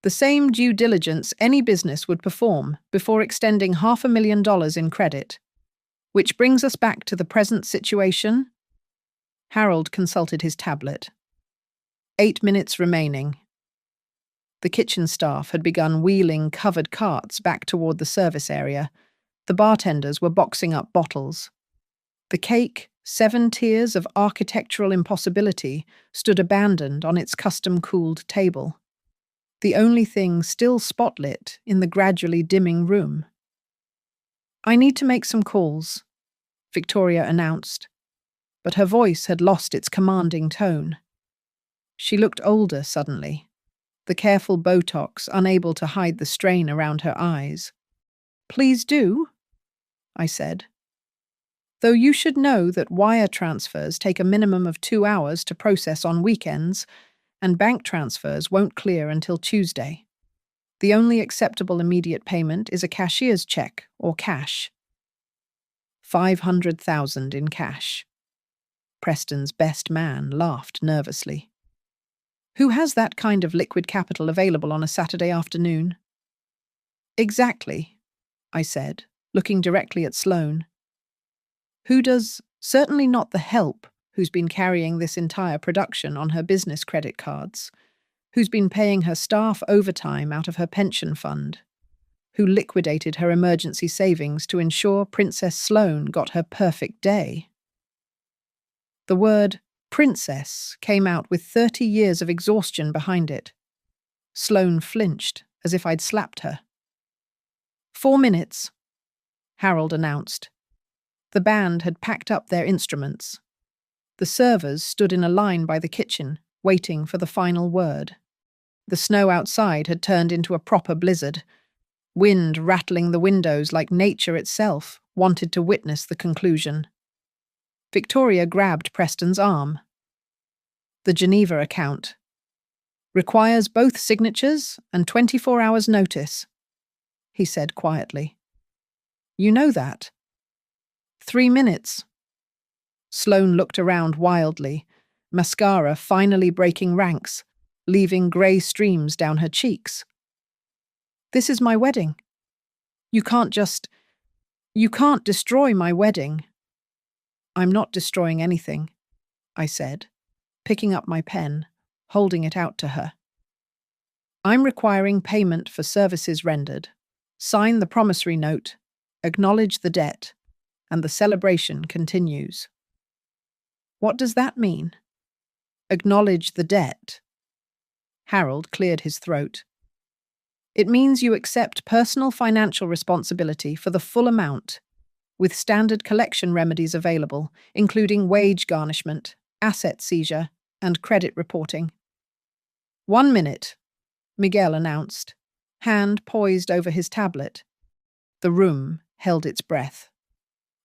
The same due diligence any business would perform before extending $500,000 in credit. Which brings us back to the present situation. Harold consulted his tablet. 8 minutes remaining. The kitchen staff had begun wheeling covered carts back toward the service area. The bartenders were boxing up bottles. The cake, 7 tiers of architectural impossibility, stood abandoned on its custom-cooled table, the only thing still spotlit in the gradually dimming room. "I need to make some calls," Victoria announced, but her voice had lost its commanding tone. She looked older suddenly, the careful Botox unable to hide the strain around her eyes. "Please do," I said. "Though you should know that wire transfers take a minimum of 2 hours to process on weekends, and bank transfers won't clear until Tuesday. The only acceptable immediate payment is a cashier's check or cash." 500,000 in cash. Preston's best man laughed nervously. "Who has that kind of liquid capital available on a Saturday afternoon?" "Exactly," I said, looking directly at Sloane. "Who does? Certainly not the help who's been carrying this entire production on her business credit cards, who's been paying her staff overtime out of her pension fund, who liquidated her emergency savings to ensure Princess Sloane got her perfect day." The word princess came out with 30 years of exhaustion behind it. Sloane flinched, as if I'd slapped her. 4 minutes, Harold announced. The band had packed up their instruments. The servers stood in a line by the kitchen, waiting for the final word. The snow outside had turned into a proper blizzard. Wind rattling the windows like nature itself wanted to witness the conclusion. Victoria grabbed Preston's arm. "The Geneva account. Requires both signatures and 24 hours' notice," he said quietly. "You know that." 3 minutes. Sloane looked around wildly, mascara finally breaking ranks, leaving grey streams down her cheeks. "This is my wedding. You can't destroy my wedding." "I'm not destroying anything," I said, picking up my pen, holding it out to her. "I'm requiring payment for services rendered. Sign the promissory note, acknowledge the debt, and the celebration continues." "What does that mean?" "Acknowledge the debt." Harold cleared his throat. "It means you accept personal financial responsibility for the full amount, with standard collection remedies available, including wage garnishment, asset seizure, and credit reporting." 1 minute, Miguel announced, hand poised over his tablet. The room held its breath.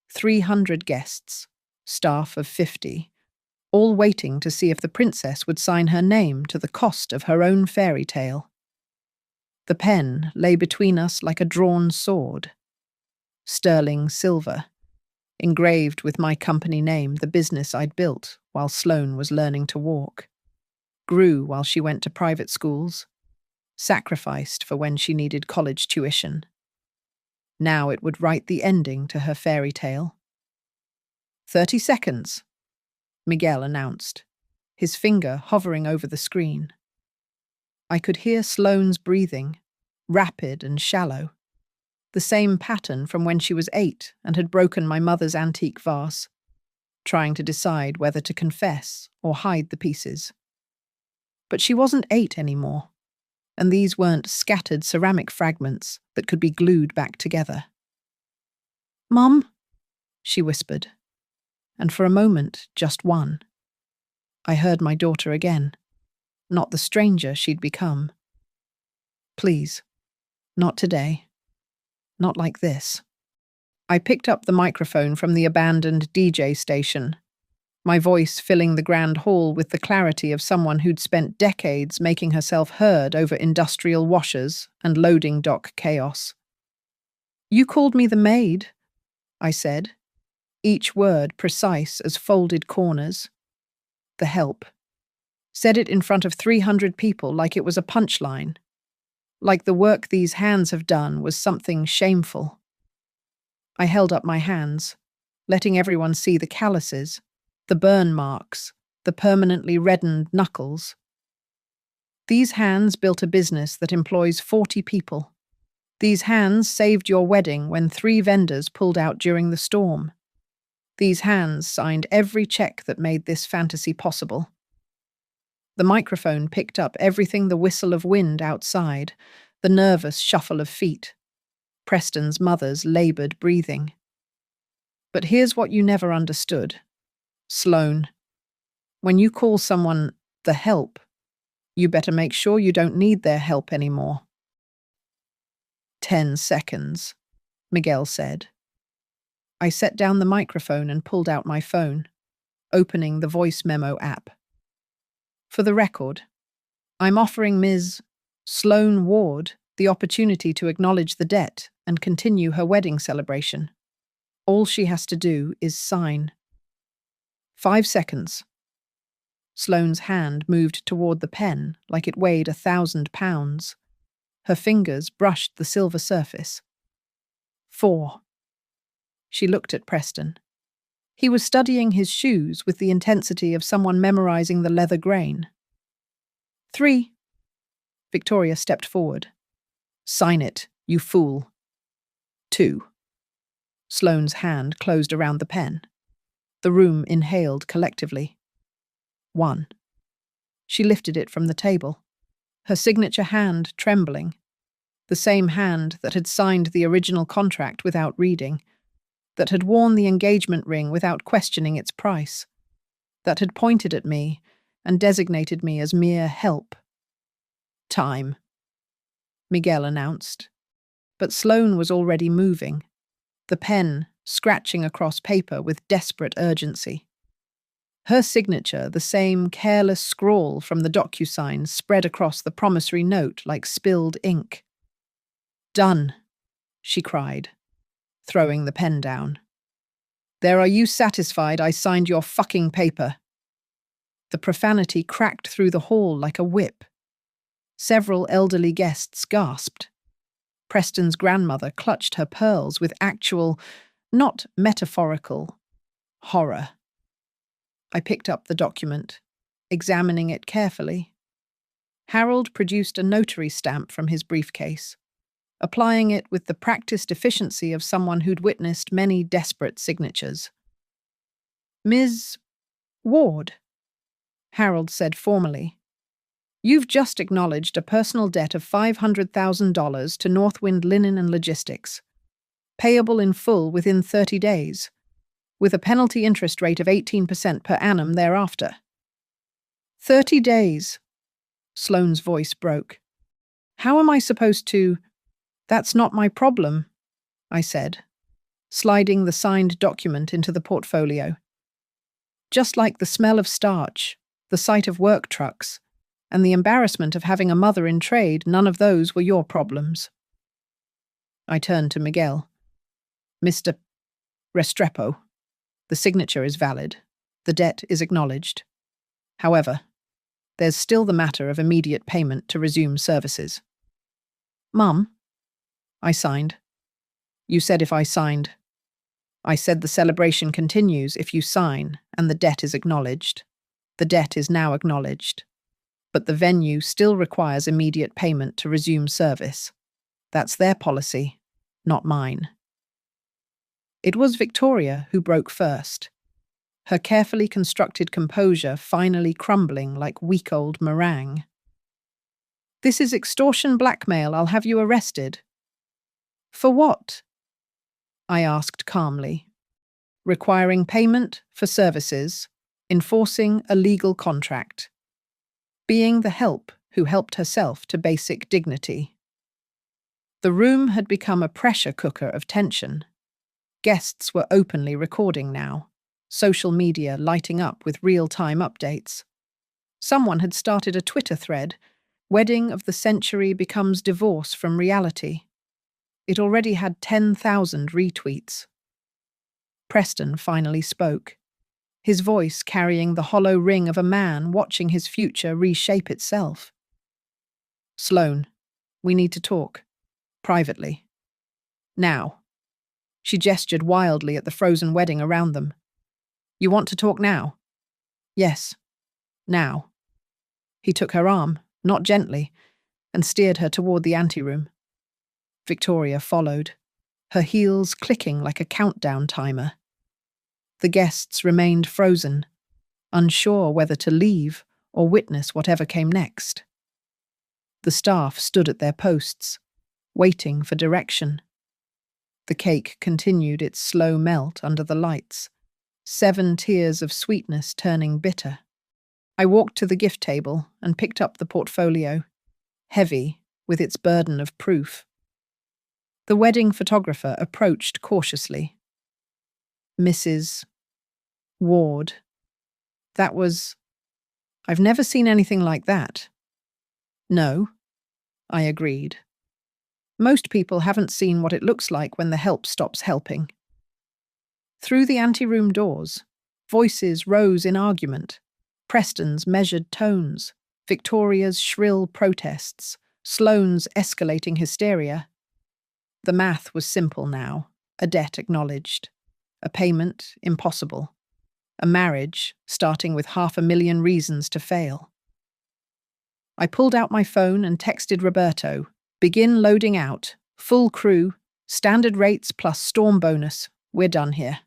300 guests, staff of 50, all waiting to see if the princess would sign her name to the cost of her own fairy tale. The pen lay between us like a drawn sword. Sterling silver, engraved with my company name, the business I'd built while Sloane was learning to walk, grew while she went to private schools, sacrificed for when she needed college tuition. Now it would write the ending to her fairy tale. 30 seconds, Miguel announced, his finger hovering over the screen. I could hear Sloane's breathing, rapid and shallow, the same pattern from when she was 8 and had broken my mother's antique vase, trying to decide whether to confess or hide the pieces. But she wasn't 8 anymore, and these weren't scattered ceramic fragments that could be glued back together. "Mum," she whispered, and for a moment, just one. I heard my daughter again, not the stranger she'd become. "Please, not today. Not like this." I picked up the microphone from the abandoned DJ station, my voice filling the grand hall with the clarity of someone who'd spent decades making herself heard over industrial washers and loading dock chaos. "You called me the MAID," I said, each word precise as folded corners. "The help." Said it in front of 300 people like it was a punchline, like the work these hands have done was something shameful. I held up my hands, letting everyone see the calluses, the burn marks, the permanently reddened knuckles. These hands built a business that employs 40 people. These hands saved your wedding when 3 vendors pulled out during the storm. These hands signed every check that made this fantasy possible. The microphone picked up everything: the whistle of wind outside, the nervous shuffle of feet, Preston's mother's labored breathing. But here's what you never understood, Sloane. When you call someone the help, you better make sure you don't need their help anymore. 10 seconds, Miguel said. I set down the microphone and pulled out my phone, opening the voice memo app. For the record, I'm offering Ms. Sloane Ward the opportunity to acknowledge the debt and continue her wedding celebration. All she has to do is sign. 5 seconds. Sloane's hand moved toward the pen like it weighed 1,000 pounds. Her fingers brushed the silver surface. 4. She looked at Preston. He was studying his shoes with the intensity of someone memorizing the leather grain. 3. Victoria stepped forward. Sign it, you fool. 2. Sloane's hand closed around the pen. The room inhaled collectively. 1. She lifted it from the table, her signature hand trembling, the same hand that had signed the original contract without reading, that had worn the engagement ring without questioning its price, that had pointed at me and designated me as mere help. Time, Miguel announced. But Sloane was already moving, the pen scratching across paper with desperate urgency. Her signature, the same careless scrawl from the DocuSign, spread across the promissory note like spilled ink. Done, she cried, throwing the pen down. There, are you satisfied I signed your fucking paper? The profanity cracked through the hall like a whip. Several elderly guests gasped. Preston's grandmother clutched her pearls with actual, not metaphorical, horror. I picked up the document, examining it carefully. Harold produced a notary stamp from his briefcase, applying it with the practiced efficiency of someone who'd witnessed many desperate signatures. Ms. Ward, Harold said formally, you've just acknowledged a personal debt of $500,000 to Northwind Linen and Logistics, payable in full within 30 days. With a penalty interest rate of 18% per annum thereafter. 30 days, Sloane's voice broke. How am I supposed to? That's not my problem, I said, sliding the signed document into the portfolio. Just like the smell of starch, the sight of work trucks, and the embarrassment of having a mother in trade, none of those were your problems. I turned to Miguel. Mr. Restrepo. The signature is valid. The debt is acknowledged. However, there's still the matter of immediate payment to resume services. Mum? I signed. You said if I signed. I said the celebration continues if you sign and the debt is acknowledged. The debt is now acknowledged. But the venue still requires immediate payment to resume service. That's their policy, not mine. It was Victoria who broke first, her carefully constructed composure finally crumbling like week-old meringue. This is extortion blackmail. I'll have you arrested. For what? I asked calmly. Requiring payment for services, enforcing a legal contract. Being the help who helped herself to basic dignity. The room had become a pressure cooker of tension. Guests were openly recording now, social media lighting up with real-time updates. Someone had started a Twitter thread, Wedding of the Century becomes divorce from reality. It already had 10,000 retweets. Preston finally spoke, his voice carrying the hollow ring of a man watching his future reshape itself. Sloane, we need to talk. Privately. Now. She gestured wildly at the frozen wedding around them. You want to talk now? Yes. Now. He took her arm, not gently, and steered her toward the anteroom. Victoria followed, her heels clicking like a countdown timer. The guests remained frozen, unsure whether to leave or witness whatever came next. The staff stood at their posts, waiting for direction. The cake continued its slow melt under the lights, 7 tiers of sweetness turning bitter. I walked to the gift table and picked up the portfolio, heavy with its burden of proof. The wedding photographer approached cautiously. Mrs. Ward. I've never seen anything like that. No, I agreed. Most people haven't seen what it looks like when the help stops helping. Through the anteroom doors, voices rose in argument. Preston's measured tones, Victoria's shrill protests, Sloane's escalating hysteria. The math was simple now, a debt acknowledged, a payment impossible, a marriage starting with 500,000 reasons to fail. I pulled out my phone and texted Roberto, "Begin loading out, full crew, standard rates plus storm bonus, we're done here."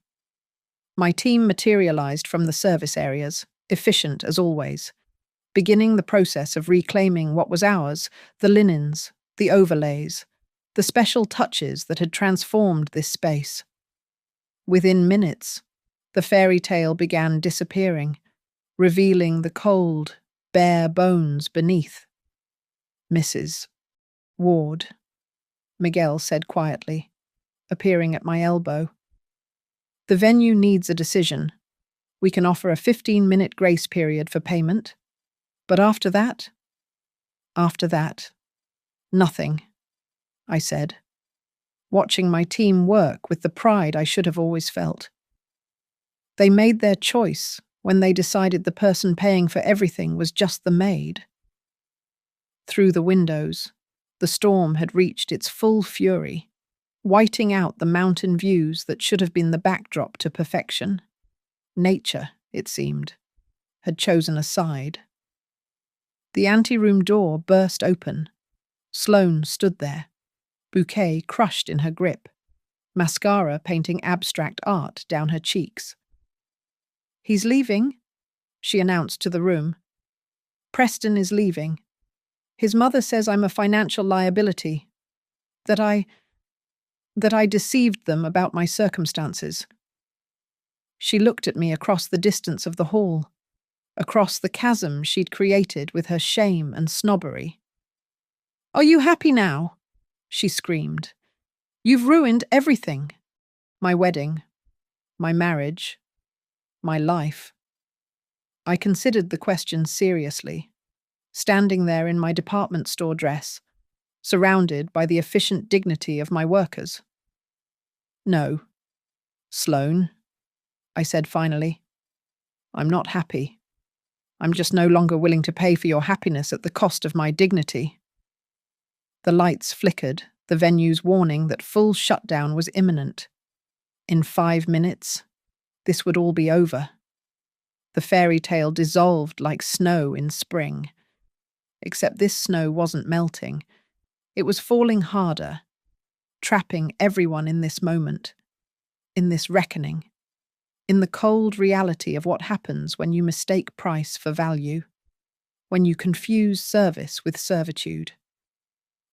My team materialized from the service areas, efficient as always, beginning the process of reclaiming what was ours, the linens, the overlays, the special touches that had transformed this space. Within minutes, the fairy tale began disappearing, revealing the cold, bare bones beneath. "Mrs. Ward," Miguel said quietly, appearing at my elbow. "The venue needs a decision. We can offer a 15-minute grace period for payment. But after that, nothing," I said, watching my team work with the pride I should have always felt. They made their choice when they decided the person paying for everything was just the maid. Through the windows, the storm had reached its full fury, whiting out the mountain views that should have been the backdrop to perfection. Nature, it seemed, had chosen a side. The anteroom door burst open. Sloane stood there, bouquet crushed in her grip, mascara painting abstract art down her cheeks. "He's leaving," she announced to the room. "Preston is leaving. His mother says I'm a financial liability, that I deceived them about my circumstances." She looked at me across the distance of the hall, across the chasm she'd created with her shame and snobbery. "Are you happy now?" she screamed. "You've ruined everything. My wedding, my marriage, my life." I considered the question seriously, standing there in my department store dress, surrounded by the efficient dignity of my workers. "No, Sloane," I said finally. "I'm not happy. I'm just no longer willing to pay for your happiness at the cost of my dignity." The lights flickered, the venue's warning that full shutdown was imminent. In 5 minutes, this would all be over. The fairy tale dissolved like snow in spring. Except this snow wasn't melting. It was falling harder, trapping everyone in this moment, in this reckoning, in the cold reality of what happens when you mistake price for value, when you confuse service with servitude.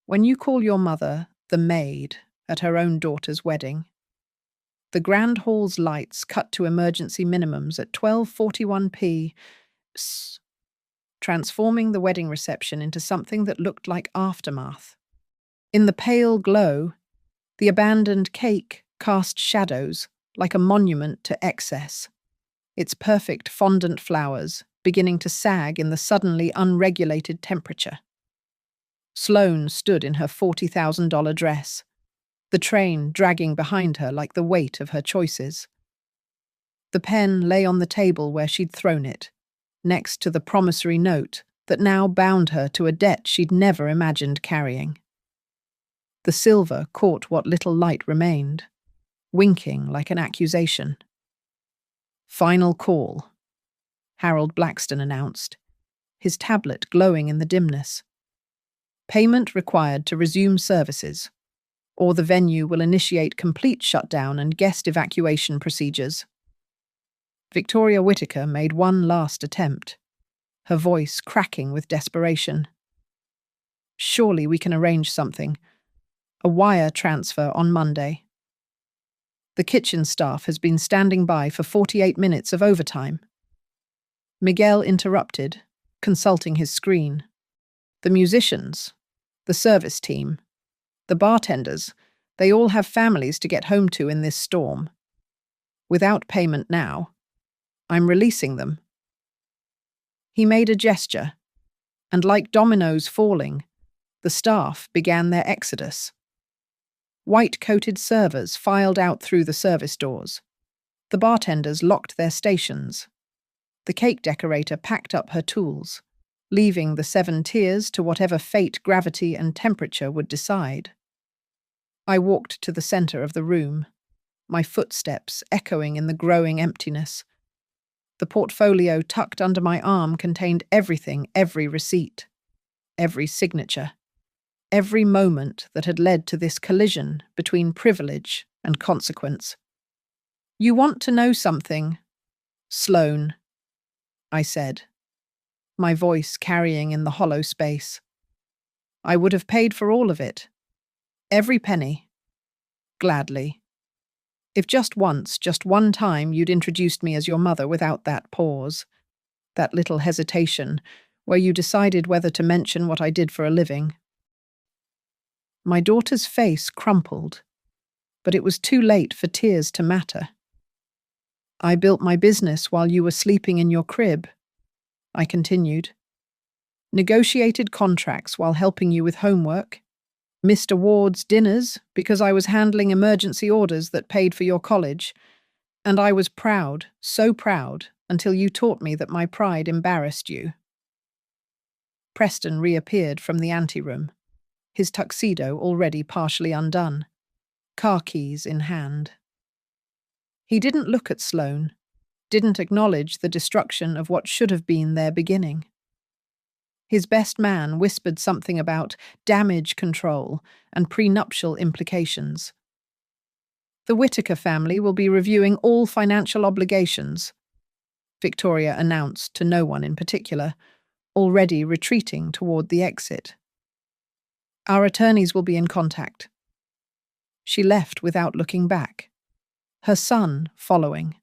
When you call your mother the maid at her own daughter's wedding. The grand hall's lights cut to emergency minimums at 12:41 p.m, transforming the wedding reception into something that looked like aftermath. In the pale glow, the abandoned cake cast shadows like a monument to excess, its perfect fondant flowers beginning to sag in the suddenly unregulated temperature. Sloane stood in her $40,000 dress, the train dragging behind her like the weight of her choices. The pen lay on the table where she'd thrown it, next to the promissory note that now bound her to a debt she'd never imagined carrying. The silver caught what little light remained, winking like an accusation. "Final call," Harold Blackston announced, his tablet glowing in the dimness. Payment required to resume services, or the venue will initiate complete shutdown and guest evacuation procedures. Victoria Whittaker made one last attempt, her voice cracking with desperation. Surely we can arrange something. A wire transfer on Monday. The kitchen staff has been standing by for 48 minutes of overtime. Miguel interrupted, consulting his screen. The musicians, the service team, the bartenders, they all have families to get home to in this storm. Without payment now, I'm releasing them. He made a gesture, and like dominoes falling, the staff began their exodus. White-coated servers filed out through the service doors. The bartenders locked their stations. The cake decorator packed up her tools, leaving the 7 tiers to whatever fate gravity and temperature would decide. I walked to the center of the room, my footsteps echoing in the growing emptiness. The portfolio tucked under my arm contained everything, every receipt, every signature, every moment that had led to this collision between privilege and consequence. You want to know something, Sloane, I said, my voice carrying in the hollow space. I would have paid for all of it. Every penny. Gladly. If just once, just one time, you'd introduced me as your mother without that pause, that little hesitation, where you decided whether to mention what I did for a living. My daughter's face crumpled, but it was too late for tears to matter. I built my business while you were sleeping in your crib, I continued. Negotiated contracts while helping you with homework. Missed awards dinners because I was handling emergency orders that paid for your college. And I was proud, so proud, until you taught me that my pride embarrassed you. Preston reappeared from the anteroom, his tuxedo already partially undone, car keys in hand. He didn't look at Sloane, didn't acknowledge the destruction of what should have been their beginning. His best man whispered something about damage control and prenuptial implications. The Whittaker family will be reviewing all financial obligations, Victoria announced to no one in particular, already retreating toward the exit. Our attorneys will be in contact. She left without looking back, her son following,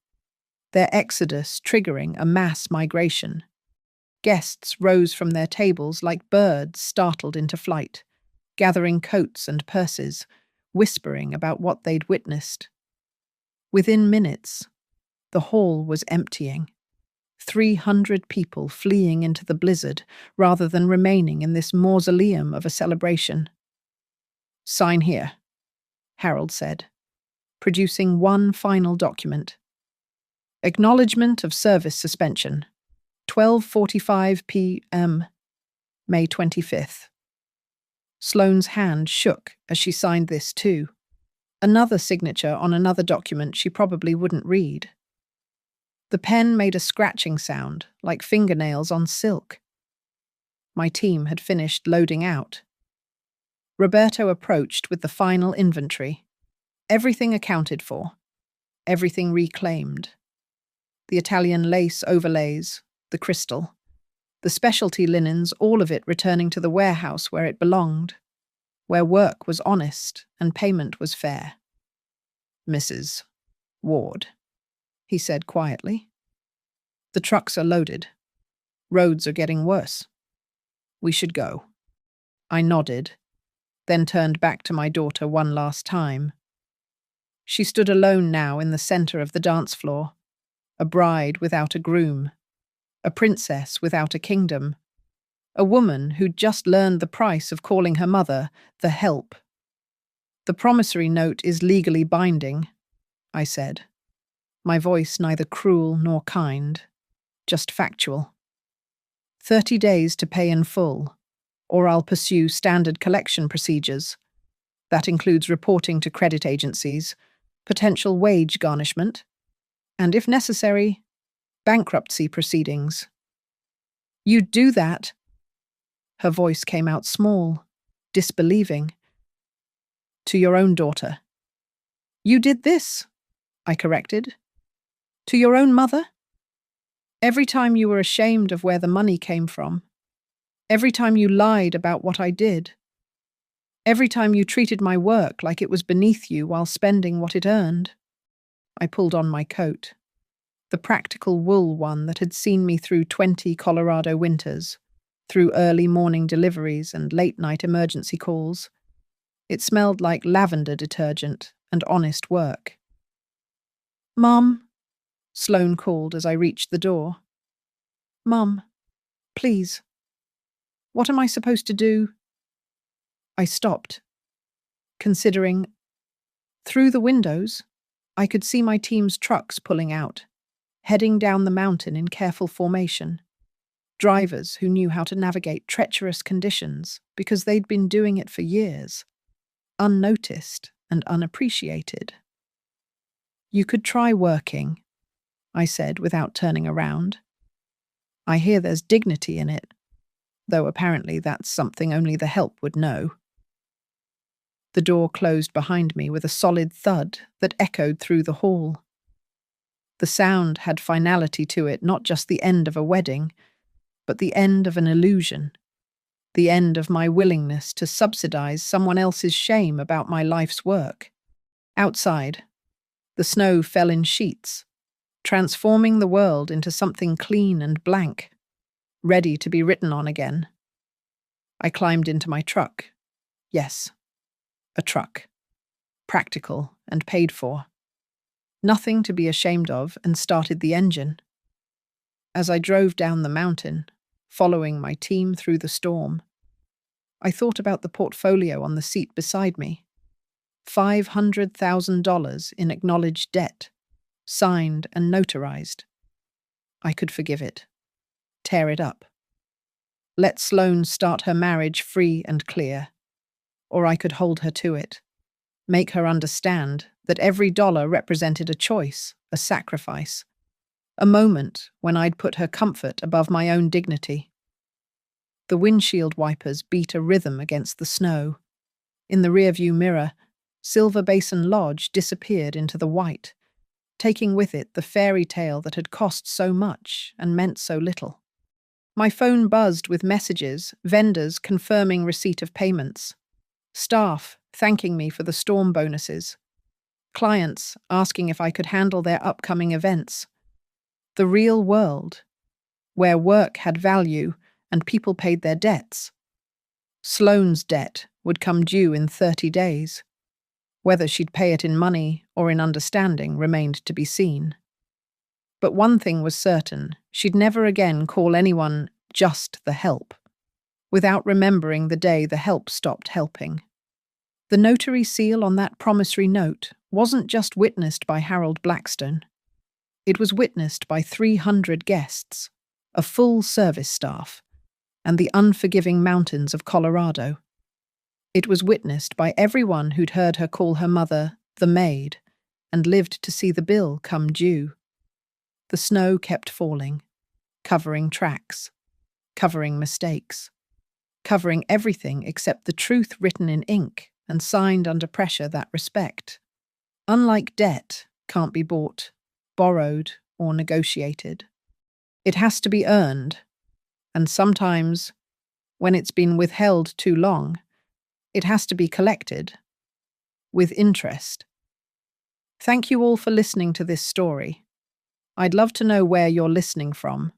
their exodus triggering a mass migration. Guests rose from their tables like birds startled into flight, gathering coats and purses, whispering about what they'd witnessed. Within minutes, the hall was emptying, 300 people fleeing into the blizzard rather than remaining in this mausoleum of a celebration. Sign here, Harold said, producing one final document. Acknowledgement of service suspension. 12:45 p.m., May 25th. Sloane's hand shook as she signed this too, another signature on another document she probably wouldn't read. The pen made a scratching sound, like fingernails on silk. My team had finished loading out. Roberto approached with the final inventory. Everything accounted for, everything reclaimed. The Italian lace overlays, the crystal, the specialty linens, all of it returning to the warehouse where it belonged, where work was honest and payment was fair. Mrs. Ward, he said quietly. The trucks are loaded. Roads are getting worse. We should go. I nodded, then turned back to my daughter one last time. She stood alone now in the center of the dance floor, a bride without a groom, a princess without a kingdom, a woman who'd just learned the price of calling her mother the help. The promissory note is legally binding, I said, my voice neither cruel nor kind, just factual. 30 days to pay in full, or I'll pursue standard collection procedures. That includes reporting to credit agencies, potential wage garnishment, and if necessary, bankruptcy proceedings. You'd do that? Her voice came out small, disbelieving. To your own daughter. You did this, I corrected. To your own mother? Every time you were ashamed of where the money came from. Every time you lied about what I did. Every time you treated my work like it was beneath you while spending what it earned. I pulled on my coat. The practical wool one that had seen me through 20 Colorado winters, through early morning deliveries and late-night emergency calls. It smelled like lavender detergent and honest work. Mom, Sloane called as I reached the door. Mum, please. What am I supposed to do? I stopped, considering. Through the windows, I could see my team's trucks pulling out, heading down the mountain in careful formation. Drivers who knew how to navigate treacherous conditions because they'd been doing it for years, unnoticed and unappreciated. You could try working, I said without turning around. I hear there's dignity in it, though apparently that's something only the help would know. The door closed behind me with a solid thud that echoed through the hall. The sound had finality to it, not just the end of a wedding, but the end of an illusion, the end of my willingness to subsidize someone else's shame about my life's work. Outside, the snow fell in sheets, transforming the world into something clean and blank, ready to be written on again. I climbed into my truck. Yes, a truck. Practical and paid for. Nothing to be ashamed of, and started the engine. As I drove down the mountain, following my team through the storm, I thought about the portfolio on the seat beside me. $500,000 in acknowledged debt, signed and notarized. I could forgive it. Tear it up. Let Sloane start her marriage free and clear. Or I could hold her to it. Make her understand that every dollar represented a choice, a sacrifice. A moment when I'd put her comfort above my own dignity. The windshield wipers beat a rhythm against the snow. In the rearview mirror, Silver Basin Lodge disappeared into the white, taking with it the fairy tale that had cost so much and meant so little. My phone buzzed with messages, vendors confirming receipt of payments, staff thanking me for the storm bonuses, clients asking if I could handle their upcoming events. The real world, where work had value and people paid their debts. Sloane's debt would come due in 30 days. Whether she'd pay it in money or in understanding remained to be seen. But one thing was certain, she'd never again call anyone just the help, without remembering the day the help stopped helping. The notary seal on that promissory note wasn't just witnessed by Harold Blackstone. It was witnessed by 300 guests, a full service staff, and the unforgiving mountains of Colorado. It was witnessed by everyone who'd heard her call her mother the MAID and lived to see the bill come due. The snow kept falling, covering tracks, covering mistakes, covering everything except the truth written in ink and signed under pressure that respect. Unlike debt, can't be bought, borrowed, or negotiated. It has to be earned, and sometimes, when it's been withheld too long, it has to be collected, with interest. Thank you all for listening to this story. I'd love to know where you're listening from.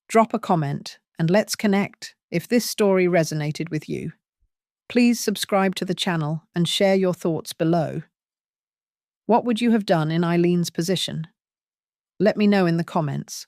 Drop a comment and let's connect if this story resonated with you. Please subscribe to the channel and share your thoughts below. What would you have done in Eileen's position? Let me know in the comments.